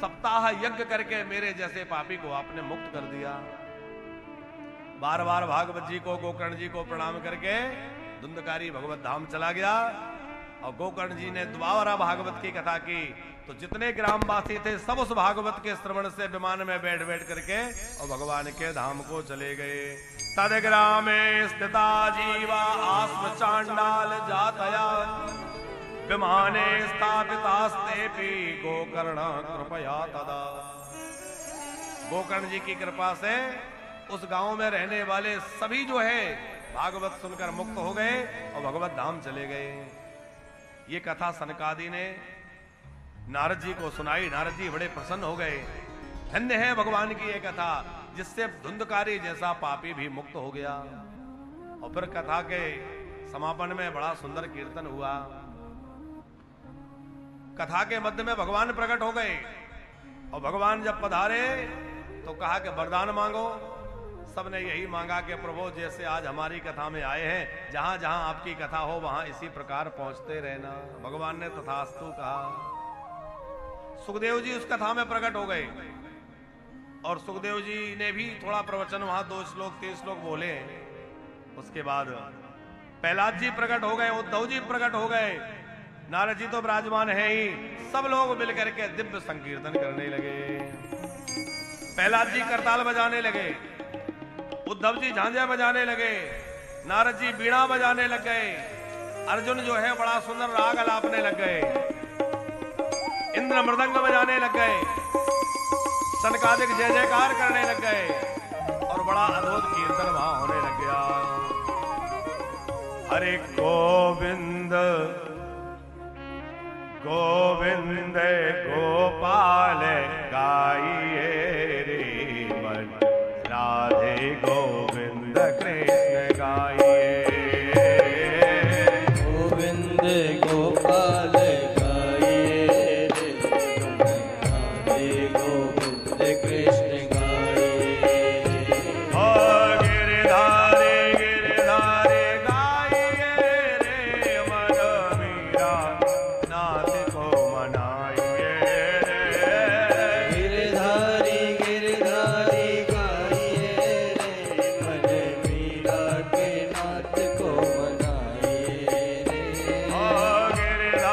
A: सप्ताह यज्ञ करके मेरे जैसे पापी को आपने मुक्त कर दिया। बार बार भागवत जी को, गोकर्ण जी को प्रणाम करके धुंधकारी भगवत धाम चला गया। और गोकर्ण जी ने दोबारा भागवत की कथा की, तो जितने ग्रामवासी थे सब उस भागवत के श्रवण से विमान में बैठ बैठ करके और भगवान के धाम को चले गए। तद ग्रामे स्थिता जीवा आस्म चांडाल जातया विमाने स्थापितास्तेपि गोकर्ण कृपया तदा। गोकर्ण जी की कृपा से उस गांव में रहने वाले सभी जो है भागवत सुनकर मुक्त हो गए और भगवत धाम चले गए। ये कथा सनकादि ने नारद जी को सुनाई। नारद जी बड़े प्रसन्न हो गए। धन्य है भगवान की ये कथा, जिससे धुंधकारी जैसा पापी भी मुक्त हो गया। और फिर कथा के समापन में बड़ा सुंदर कीर्तन हुआ। कथा के मध्य में भगवान प्रकट हो गए, और भगवान जब पधारे तो कहा कि वरदान मांगो। सबने यही मांगा कि प्रभु जैसे आज हमारी कथा में आए हैं, जहां जहां आपकी कथा हो वहां इसी प्रकार पहुंचते रहना। भगवान ने तथास्तु कहा। सुखदेव जी उस कथा में प्रकट हो गए, और सुखदेव जी ने भी थोड़ा प्रवचन वहां 2 श्लोक 3 श्लोक बोले। उसके बाद प्रहलाद जी प्रकट हो गए, उद्धव जी प्रकट हो गए, नारद जी तो विराजमान है ही। सब लोग मिलकर के दिव्य संकीर्तन करने लगे। प्रहलाद जी करताल बजाने लगे, उद्धव जी झांझा बजाने लगे, नारद जी बीड़ा बजाने लग गए, अर्जुन जो है बड़ा सुंदर राग अलापने लग गए, इंद्र मृदंग बजाने लग गए, सनकादिक जय जयकार करने लग गए, और बड़ा अद्भुत कीर्तन वहां होने लग गया। हरे गोविंद गोविंद गोपाल गाइए रे मन, राधे गोविंद कृष्ण गाइए।
B: गोविंद गोपाल गाइए रे मन, राधे गोविंद कृष्ण गाइए।
A: ओ गिरधारे गिरधारे गाइए रे मन, मीरा नाथ को मनाइए रे।
B: गिरधारी गिरधारी गाइए रे मन, मीरा के नाथ को मनाइए रे।
A: ओ गिरधारे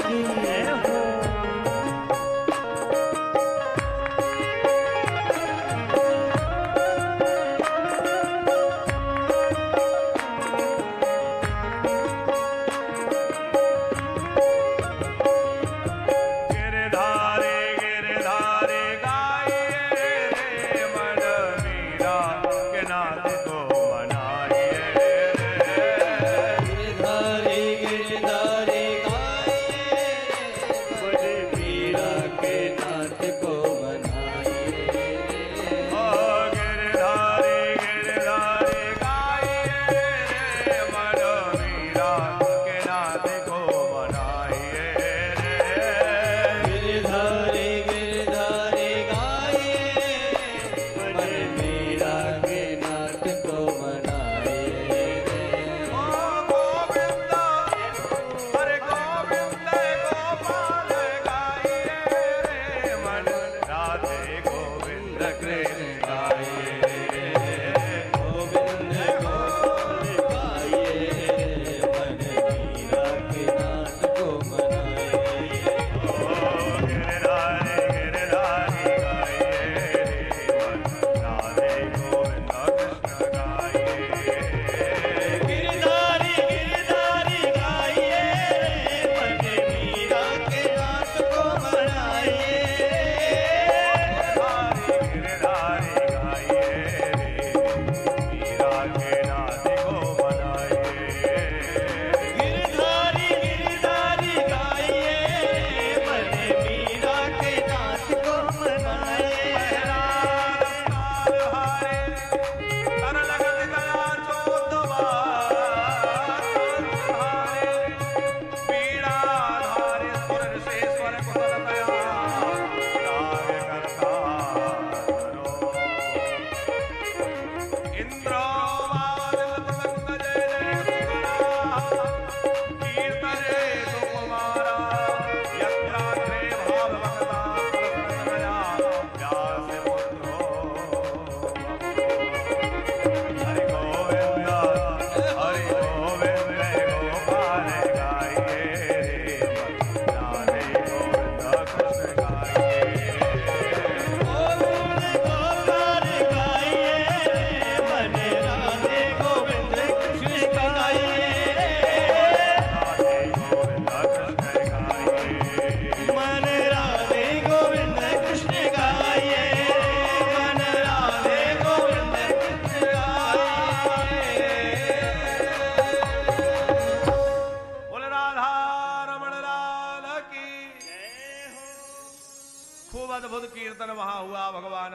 B: की जय हो।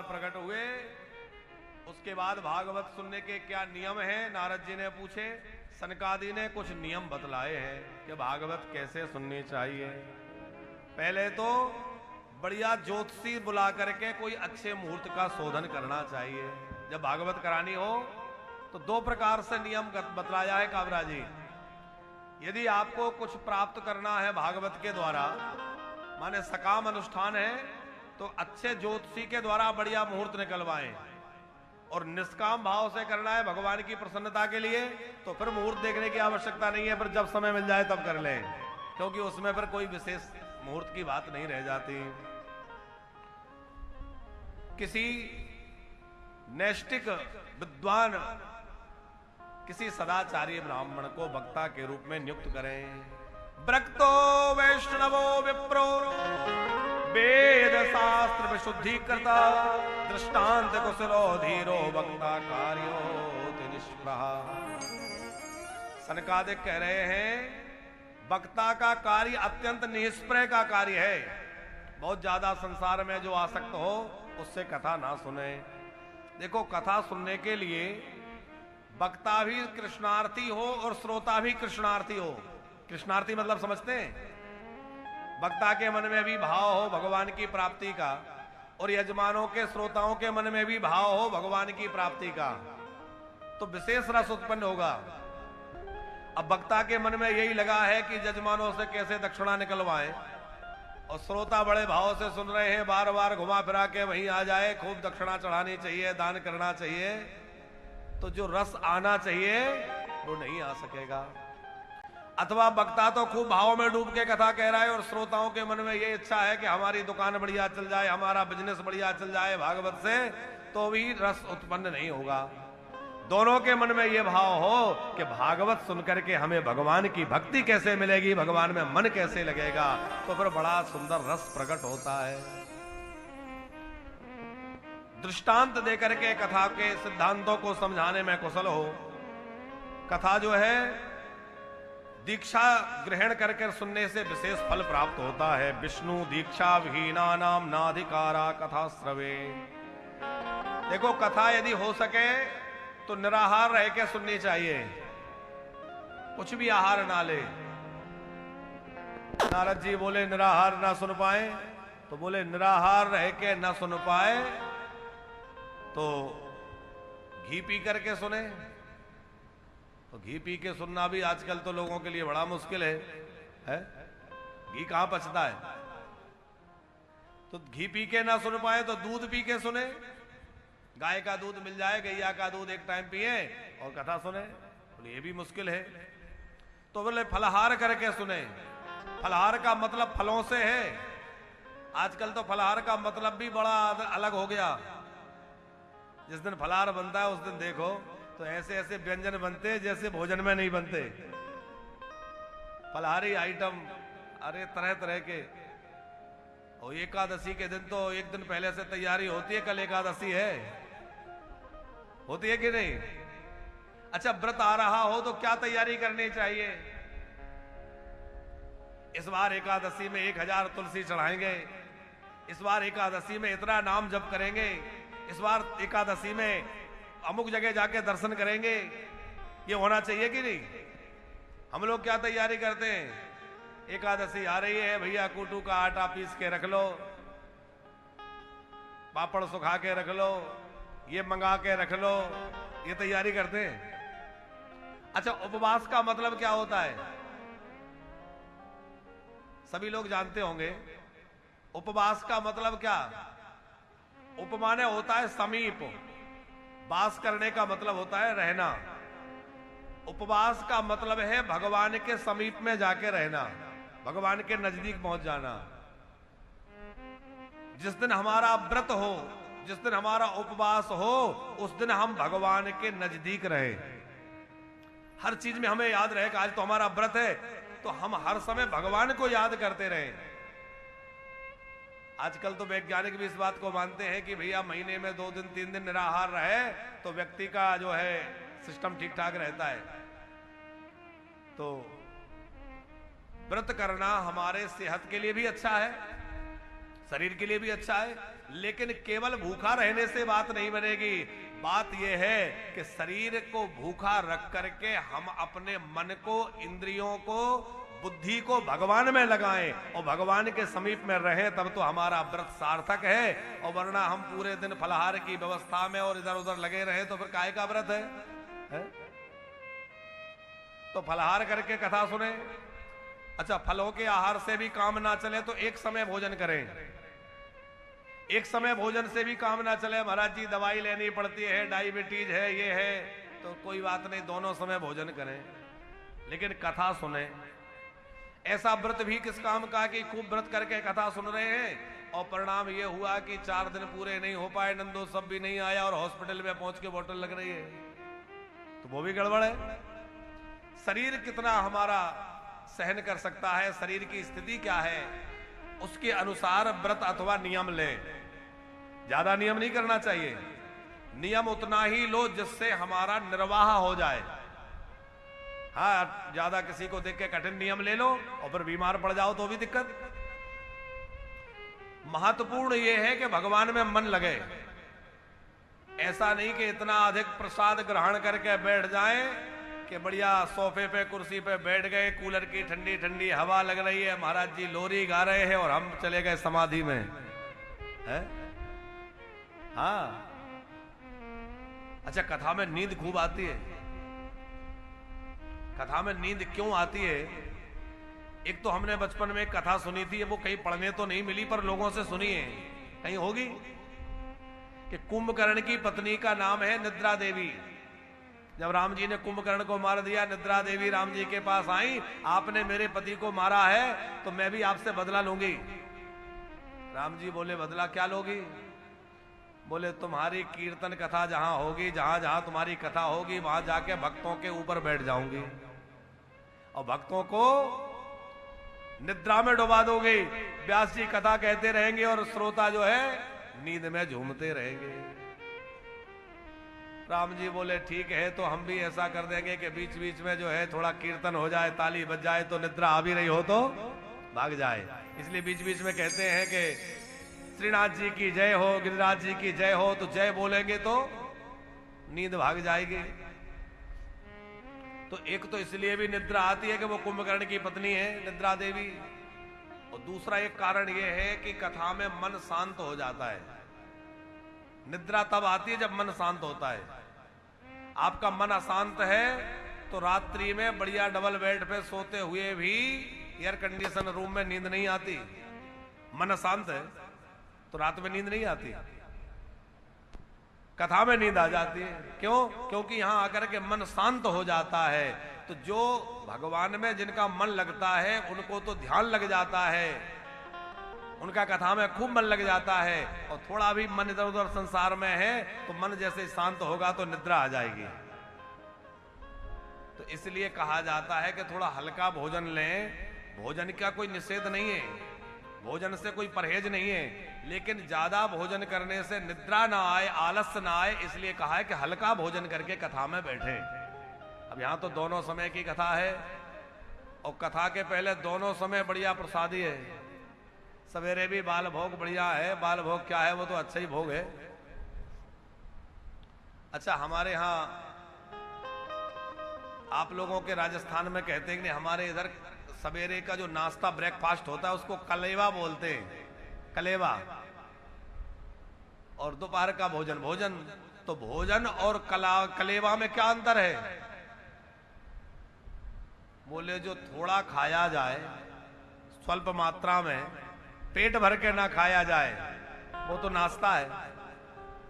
A: प्रकट हुए। उसके बाद भागवत सुनने के क्या नियम हैं, नारद जी ने पूछे। सनकादि ने कुछ नियम बतलाए हैं कि भागवत कैसे सुननी चाहिए। पहले तो बढ़िया ज्योतिषी बुला करके कोई अच्छे मुहूर्त का शोधन करना चाहिए। जब भागवत करानी हो तो दो प्रकार से नियम बतलाया है काबरा जी। यदि आपको कुछ प्राप्त करना है भागवत के द्वारा, माने सकाम अनुष्ठान है, तो अच्छे ज्योतिषी के द्वारा बढ़िया मुहूर्त निकलवाएं। और निष्काम भाव से करना है भगवान की प्रसन्नता के लिए, तो फिर मुहूर्त देखने की आवश्यकता नहीं है, फिर जब समय मिल जाए तब कर लें, क्योंकि उसमें फिर कोई विशेष मुहूर्त की बात नहीं रह जाती। किसी नैष्टिक विद्वान, किसी सदाचारी ब्राह्मण को वक्ता के रूप में नियुक्त करें। ब्रक्तो वैष्णवो विप्रो वेद शास्त्र विशुद्धीकृता दृष्टांत कुशलो धीरो वक्ता कार्यो निष्प्रहा। सनकादिक कह रहे हैं वक्ता का कार्य अत्यंत निष्प्रय का कार्य है। बहुत ज्यादा संसार में जो आसक्त हो उससे कथा ना सुने। देखो, कथा सुनने के लिए वक्ता भी कृष्णार्थी हो और श्रोता भी कृष्णार्थी हो। कृष्णार्थी मतलब समझते हैं? वक्ता के मन में भी भाव हो भगवान की प्राप्ति का, और यजमानों के श्रोताओं के मन में भी भाव हो भगवान की प्राप्ति का, तो विशेष रस उत्पन्न होगा। अब वक्ता के मन में यही लगा है कि यजमानों से कैसे दक्षिणा निकलवाएं, और श्रोता बड़े भाव से सुन रहे हैं, बार बार घुमा फिरा के वहीं आ जाए, खूब दक्षिणा चढ़ानी चाहिए, दान करना चाहिए, तो जो रस आना चाहिए वो नहीं आ सकेगा। अथवा वक्ता तो खूब भाव में डूब के कथा कह रहा है और श्रोताओं के मन में ये इच्छा है कि हमारी दुकान बढ़िया चल जाए, हमारा बिजनेस बढ़िया चल जाए भागवत से, तो भी रस उत्पन्न नहीं होगा। दोनों के मन में ये भाव हो कि भागवत सुनकर के हमें भगवान की भक्ति कैसे मिलेगी, भगवान में मन कैसे लगेगा, तो फिर बड़ा सुंदर रस प्रकट होता है। दृष्टांत देकर के कथा के सिद्धांतों को समझाने में कुशल हो। कथा जो है दीक्षा ग्रहण करके सुनने से विशेष फल प्राप्त होता है। विष्णु दीक्षा विहीना नाम नाधिकारा कथा श्रवे। देखो कथा यदि हो सके तो निराहार रह के सुननी चाहिए, कुछ भी आहार ना ले। नारद जी बोले निराहार ना सुन पाए, तो बोले निराहार रह के ना सुन पाए तो घी पी करके सुने। तो घी पी के सुनना भी आजकल तो लोगों के लिए बड़ा मुश्किल है? घी कहां पचता है? तो घी पी के ना सुन पाए तो दूध पी के सुने। गाय का दूध मिल जाए, गैया का दूध एक टाइम पिए और कथा सुने, बोले ये भी मुश्किल है। तो बोले फलाहार करके सुने। फलाहार का मतलब फलों से है। आजकल तो फलाहार का मतलब भी बड़ा अलग हो गया। जिस दिन फलाहार बनता है उस दिन देखो तो ऐसे ऐसे व्यंजन बनते हैं जैसे भोजन में नहीं बनते। फलाहारी आइटम अरे तरह तरह के। और एकादशी के दिन तो एक दिन पहले से तैयारी होती है, कल एकादशी है, होती है कि नहीं? अच्छा व्रत आ रहा हो तो क्या तैयारी करनी चाहिए? इस बार एकादशी में 1000 तुलसी चढ़ाएंगे, इस बार एकादशी में इतना नाम जप करेंगे, इस बार एकादशी में अमुक जगह जाके दर्शन करेंगे। ये होना चाहिए कि नहीं? हम लोग क्या तैयारी करते हैं? एकादशी आ रही है भैया, कूटू का आटा पीस के रख लो, पापड़ सुखा के रख लो, ये मंगा के रख लो, ये तैयारी करते हैं। अच्छा उपवास का मतलब क्या होता है? सभी लोग जानते होंगे। उपवास का मतलब क्या? उपमाने होता है समीप, वास करने का मतलब होता है रहना। उपवास का मतलब है भगवान के समीप में जाके रहना, भगवान के नजदीक पहुंच जाना। जिस दिन हमारा व्रत हो, जिस दिन हमारा उपवास हो, उस दिन हम भगवान के नजदीक रहे। हर चीज में हमें याद रहे कि आज तो हमारा व्रत है, तो हम हर समय भगवान को याद करते रहे। आजकल तो वैज्ञानिक भी इस बात को मानते हैं कि भैया महीने में 2 दिन 3 दिन निराहार रहे तो व्यक्ति का जो है सिस्टम ठीक ठाक रहता है। तो व्रत करना हमारे सेहत के लिए भी अच्छा है, शरीर के लिए भी अच्छा है, लेकिन केवल भूखा रहने से बात नहीं बनेगी। बात यह है कि शरीर को भूखा रख करके हम अपने मन को, इंद्रियों को, बुद्धि को भगवान में लगाएं और भगवान के समीप में रहें, तब तो हमारा व्रत सार्थक है। और वरना हम पूरे दिन फलाहार की व्यवस्था में और इधर उधर लगे रहे तो फिर काहे का व्रत है? तो फलाहार करके कथा सुने। अच्छा फलों के आहार से भी काम ना चले तो एक समय भोजन करें। एक समय भोजन से भी काम ना चले, महाराज जी दवाई लेनी पड़ती है, डायबिटीज है, ये है, तो कोई बात नहीं, दोनों समय भोजन करें, लेकिन कथा सुने। ऐसा व्रत भी किस काम का कि खूब व्रत करके कथा सुन रहे हैं और परिणाम ये हुआ कि 4 दिन पूरे नहीं हो पाए, नंदो सब भी नहीं आया और हॉस्पिटल में पहुंच के बोतल लग रही है, तो वो भी गड़बड़ है। शरीर कितना हमारा सहन कर सकता है, शरीर की स्थिति क्या है, उसके अनुसार व्रत अथवा नियम ले। ज्यादा नियम नहीं करना चाहिए, नियम उतना ही लो जिससे हमारा निर्वाह हो जाए। हाँ ज्यादा किसी को देख के कठिन नियम ले लो और फिर बीमार पड़ जाओ तो भी दिक्कत। महत्वपूर्ण यह है कि भगवान में मन लगे। ऐसा नहीं कि इतना अधिक प्रसाद ग्रहण करके बैठ जाएं कि बढ़िया सोफे पे कुर्सी पे बैठ गए, कूलर की ठंडी ठंडी हवा लग रही है, महाराज जी लोरी गा रहे हैं और हम चले गए समाधि में है? हाँ। अच्छा कथा में नींद खूब आती है। कथा में नींद क्यों आती है? एक तो हमने बचपन में कथा सुनी थी, वो कहीं पढ़ने तो नहीं मिली पर लोगों से सुनी है, कहीं होगी, कि कुंभकर्ण की पत्नी का नाम है निद्रा देवी। जब राम जी ने कुंभकर्ण को मार दिया, निद्रा देवी राम जी के पास आई, आपने मेरे पति को मारा है तो मैं भी आपसे बदला लूंगी। राम जी बोले बदला क्या लोगी? बोले तुम्हारी कीर्तन कथा जहां होगी, जहां जहां तुम्हारी कथा होगी वहां जाके भक्तों के ऊपर बैठ जाऊंगी और भक्तों को निद्रा में डुबा दोगे। व्यास जी कथा कहते रहेंगे और श्रोता जो है नींद में झूमते रहेंगे। राम जी बोले ठीक है, तो हम भी ऐसा कर देंगे कि बीच बीच में जो है थोड़ा कीर्तन हो जाए, ताली बज जाए, तो निद्रा आ भी रही हो तो भाग जाए। इसलिए बीच बीच में कहते हैं कि श्रीनाथ जी की जय हो, गिरिराज जी की जय हो, तो जय बोलेंगे तो नींद भाग जाएगी। तो एक तो इसलिए भी निद्रा आती है कि वो कुंभकर्ण की पत्नी है निद्रा देवी, और दूसरा एक कारण ये है कि कथा में मन शांत हो जाता है। निद्रा तब आती है जब मन शांत होता है। आपका मन अशांत है तो रात्रि में बढ़िया डबल बेड पे सोते हुए भी एयर कंडीशन रूम में नींद नहीं आती। मन अशांत है तो रात में नींद नहीं आती, कथा में नींद आ जाती है। क्यों? क्योंकि यहां आकर के मन शांत हो जाता है। तो जो भगवान में जिनका मन लगता है उनको तो ध्यान लग जाता है, उनका कथा में खूब मन लग जाता है। और थोड़ा भी मन इधर उधर संसार में है तो मन जैसे शांत होगा तो निद्रा आ जाएगी। तो इसलिए कहा जाता है कि थोड़ा हल्का भोजन लें। भोजन का कोई निषेध नहीं है, भोजन से कोई परहेज नहीं है, लेकिन ज्यादा भोजन करने से निद्रा ना आए, आलस्य ना आए, इसलिए कहा है कि हल्का भोजन करके कथा में बैठे। अब यहां तो दोनों समय की कथा है और कथा के पहले दोनों समय बढ़िया प्रसादी है। सवेरे भी बाल भोग बढ़िया है। बाल भोग क्या है? वो तो अच्छा ही भोग है। अच्छा, हमारे यहां आप लोगों के राजस्थान में कहते हैं कि हमारे इधर सवेरे का जो नाश्ता ब्रेकफास्ट होता है उसको कलेवा बोलते हैं, कलेवा। और दोपहर का भोजन भोजन। तो भोजन और कलेवा में क्या अंतर है? बोले जो थोड़ा खाया जाए स्वल्प मात्रा में, पेट भर के ना खाया जाए वो तो नाश्ता है,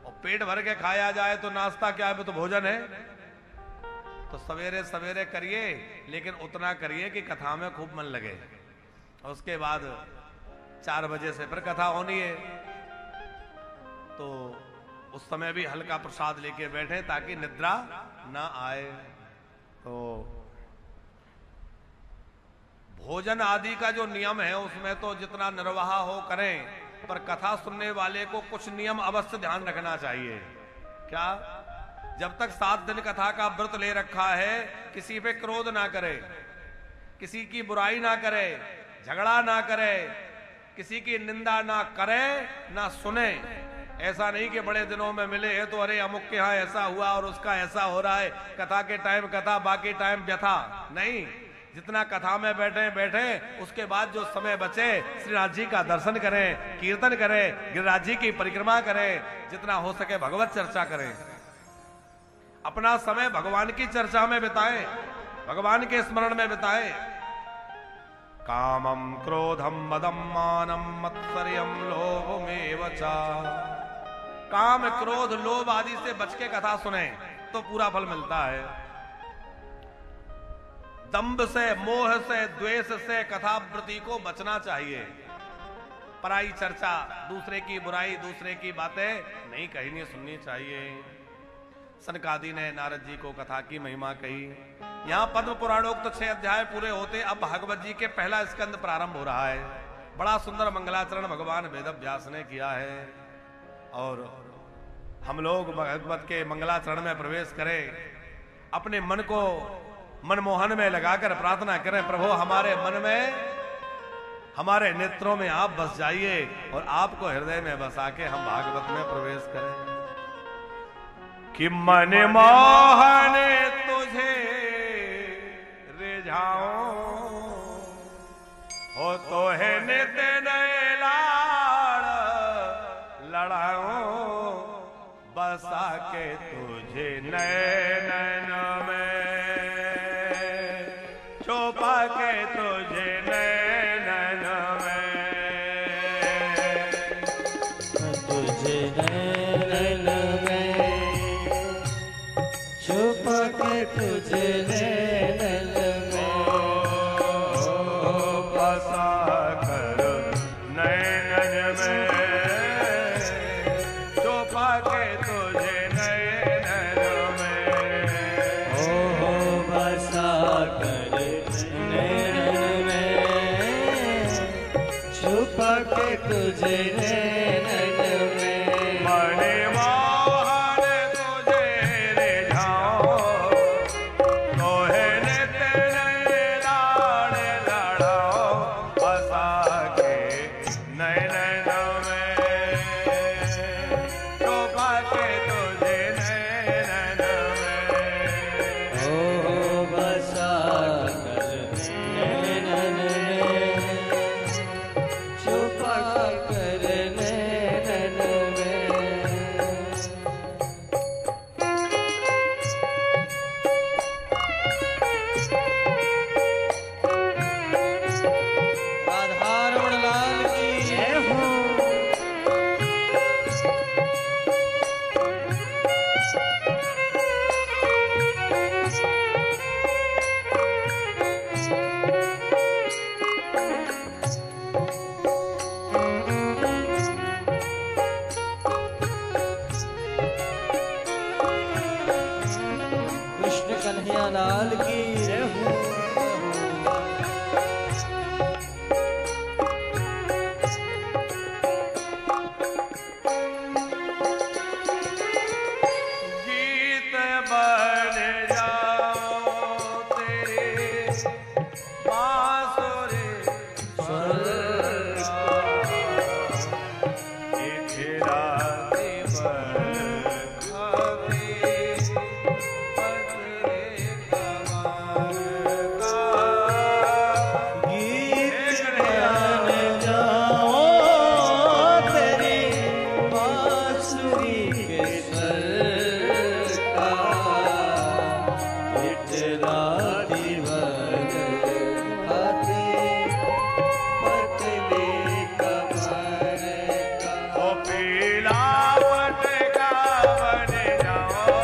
A: और पेट भर के खाया जाए तो नाश्ता क्या है? वो तो भोजन है। तो सवेरे सवेरे करिए, लेकिन उतना करिए कि कथा में खूब मन लगे। और उसके बाद 4 बजे से फिर कथा होनी है, तो उस समय भी हल्का प्रसाद लेके बैठे ताकि निद्रा ना आए। तो भोजन आदि का जो नियम है उसमें तो जितना निर्वाह हो करें, पर कथा सुनने वाले को कुछ नियम अवश्य ध्यान रखना चाहिए। क्या? जब तक 7 दिन कथा का व्रत ले रखा है, किसी पे क्रोध ना करे, किसी की बुराई ना करे, झगड़ा ना करे, किसी की निंदा ना करे, ना सुने। ऐसा नहीं कि बड़े दिनों में मिले हैं तो अरे अमुक के यहाँ ऐसा हुआ और उसका ऐसा हो रहा है, कथा के टाइम कथा, बाकी टाइम व्यथा। नहीं, जितना कथा में बैठे बैठे, उसके बाद जो समय बचे श्रीनाथ जी का दर्शन करें, कीर्तन करें, गिरिराज जी की परिक्रमा करें, जितना हो सके भगवत चर्चा करें। अपना समय भगवान की चर्चा में बिताएं, भगवान के स्मरण में बिताएं। कामम क्रोधम मदम मानम मत्सर्यम लोभमेव च। काम क्रोध लोभ आदि से बच के कथा सुने तो पूरा फल मिलता है। दंभ से, मोह से, द्वेष से कथावृत्ति को बचना चाहिए। पराई चर्चा, दूसरे की बुराई, दूसरे की बातें नहीं कहनी सुननी चाहिए। सनकादि ने नारद जी को कथा की महिमा कही। यहाँ पद्म पुराणोक्त 6 अध्याय पूरे होते, अब भागवत जी के पहला स्कंद प्रारंभ हो रहा है। बड़ा सुंदर मंगलाचरण भगवान वेद व्यास ने किया है, और हम लोग भगवत के मंगलाचरण में प्रवेश करें। अपने मन को मनमोहन में लगाकर प्रार्थना करें, प्रभु हमारे मन में, हमारे नेत्रों में आप बस जाइए और आपको हृदय में बसा के हम भागवत में प्रवेश करें। कि मन मोहन तुझे रिझाओ, हो तो है नित नए लाड़ लड़ाओ, बसा के तुझे नए नैन में, छुपा के तुझे नए नैन में,
B: तुझे नैन में छुपा
A: बसा कर नैनन में, छुपा के तुझे नैनन में।
B: हो बसा कर नैनन में, छुपा के तुझे नैनन में।
A: बड़े मोहन तुझे रिझाओ, तोहे नित नए लाड़ लड़ाओ, बसा के नैनन में, छुपा के तुझे नैनन में।
B: हो बसा कर नैनन में, छुपा कर नैनन में। राधारमण लाल की जय हो। कृष्ण कन्हैया लाल की जय हो।
A: गीत बन जाओ तेरे बांसुरी स्वर का, इठराती बन खाती पतरे कमर का।
B: गीत बन जाओ तेरी बांसुरी के स्वर का, इठराती बन खाती पतली कमर का।
A: ओ पीला पटका बन जाओ,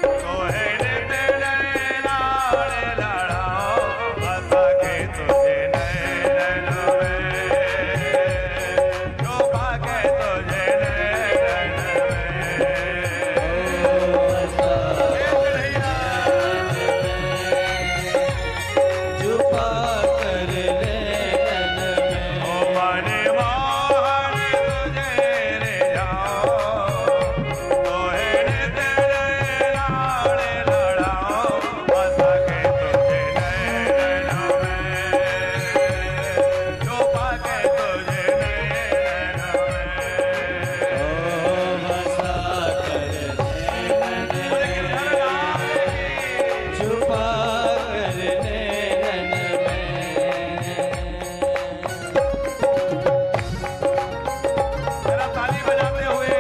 A: तोहे नित नए लाड़ लड़ाओ, बसा के तुझे नैनन में, छुपा के तुझे नैनन में।
B: छुपा कर नैनन में।
A: ओ बने मोहन तुझे रिझाओ, तोहे नित नए लाड़ लड़ाओ, बसा के तुझे नैनन में, छुपा के तुझे नैनन में।
B: बसा कर नैनन में, छुपा कर नैनन में।
A: जरा ताली बजाते हुए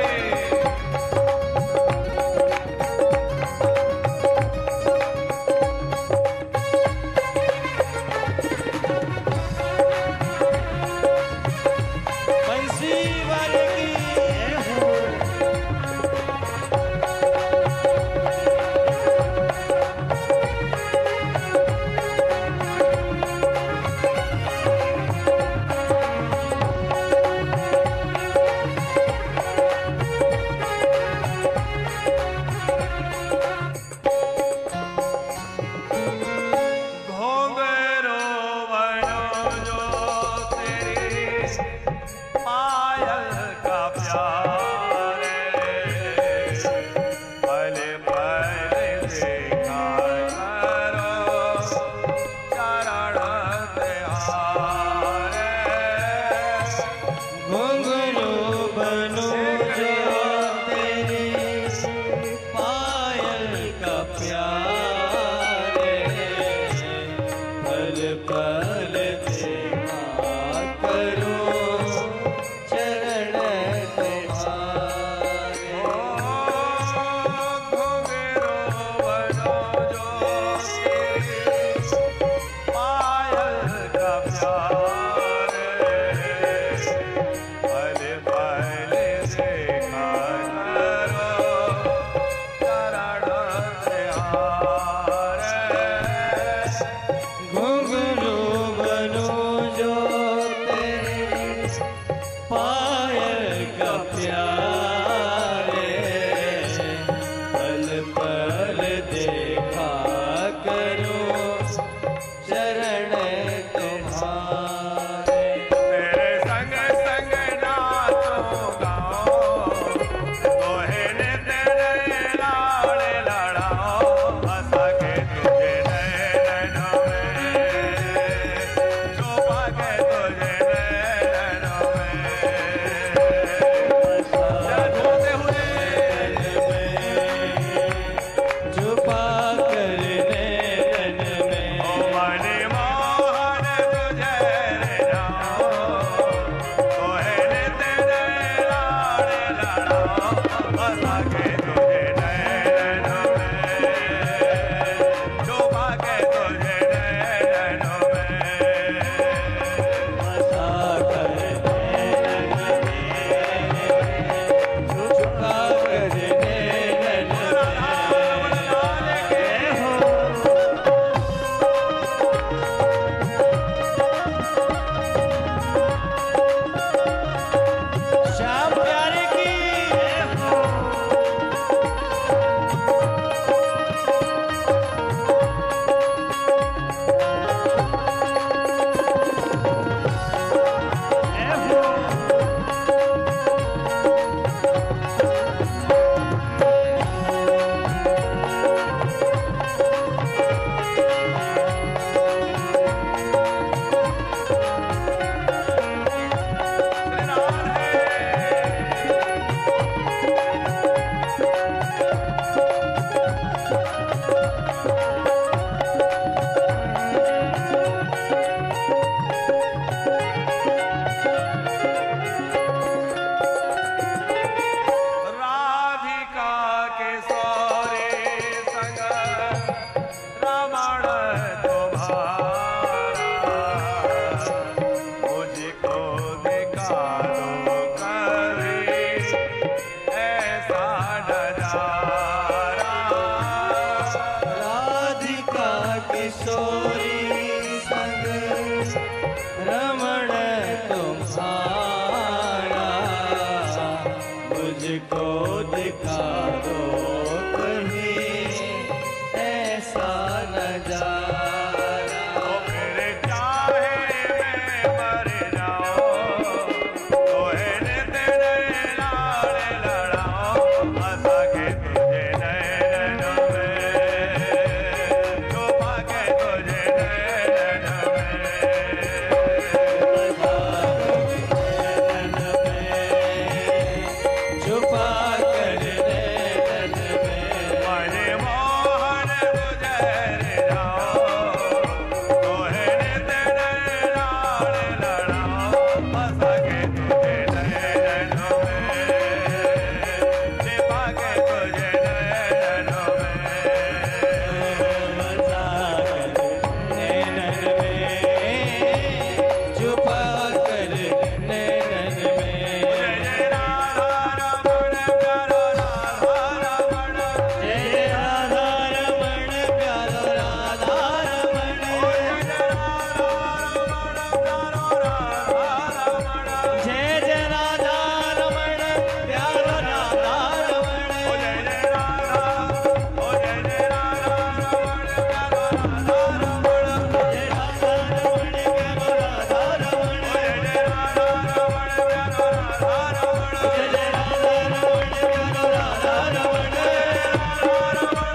B: बंसी वाले की जय हो।
A: घोंघरो बनो जो तेरी पायल का प्यार, पल पल देखा करो चरण तिहार।
B: घुंघरू बनो जो तेरी पायल का प्यार, पल पल देखा करो चरण तुम्हारे।
A: घोंघरो बनो जो तेरी पायल का प्यार, पल पल देखा करो चरण तिहार।
B: घुंघरू बनो तुम्हारे।
A: तेरे संग संग नाचो गाओ, तोहे ने तेरे लाड़े लड़ाओ, हंसा के तुझे नैनों में, छुपा के तुझे नैनों में, झूमते हुए
B: छुपा कर नैनन में।
A: ओ मणि मोहन तुझे रे जाओ, तोहे ने तेरे लाड़े लड़ाओ, हंसा के तुझे नैनों में, छुपा के तुझे नैनों में।
B: बसा कर नैनन में, छुपा कर नैनन में। हो श्याम प्यारे की हो।
A: राधिका के सौरे संग रमण तुम्हारा, मुझको दिखा दो कभी ऐसा नजारा।
B: राधिका किशोरी संग रमण तुम्हारा, मुझको दिखा दो कहीं ऐसा नजारा।
A: तो फिर चाहे मैं मर जाऊं, तोहे ने तेरे लाड़े लड़ाओ, हंसा के तुझे नैनों में, छुपा के तुझे नैनों में।
B: छुपा कर नैनन में।
A: मणि मोहन तुझे रे जाओ, तोहे ने तेरे लाड़े लड़ाओ, हंसा के तुझे नैनों में, छिपा के तुझे नैनों में।
B: बसा कर नैनन में, छुपा कर नैनन में।
A: जय राधा रमण प्यारो राधा रमण,
B: जय राधा रमण प्यारो राधा रमण।
A: जय राधा रमण प्यारो राधा रमण,
B: जय जय राधा रमण प्यारो राधा रमण।
A: जय राधा रमण प्यारो राधा रमण,
B: जय राधा रमण प्यारो राधा रमण।
A: जय राधा रमण प्यारो राधा रमण,
B: जय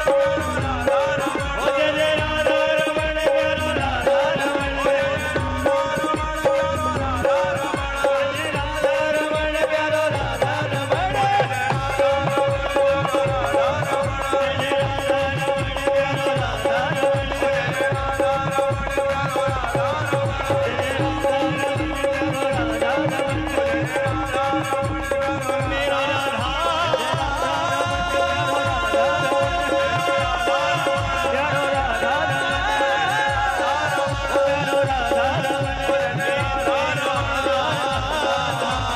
B: जय राधा रमण प्यारो राधा रमण। ओ जय जय राधा रमण प्यारो राधा रमण। जय राधा रमण प्यारो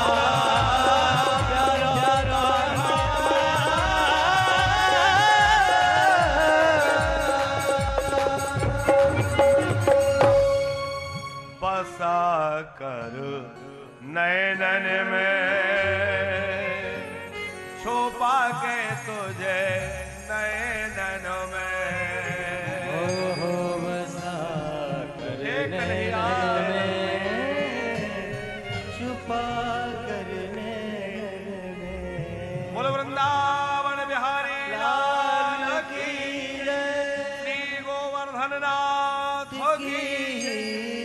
B: राधा रमण। जय
A: बसा कर नैनन में, छुपा के तुझे नैनन में।
B: हो बसा कर
A: हे कन्हैया।
B: नैनन में।
A: की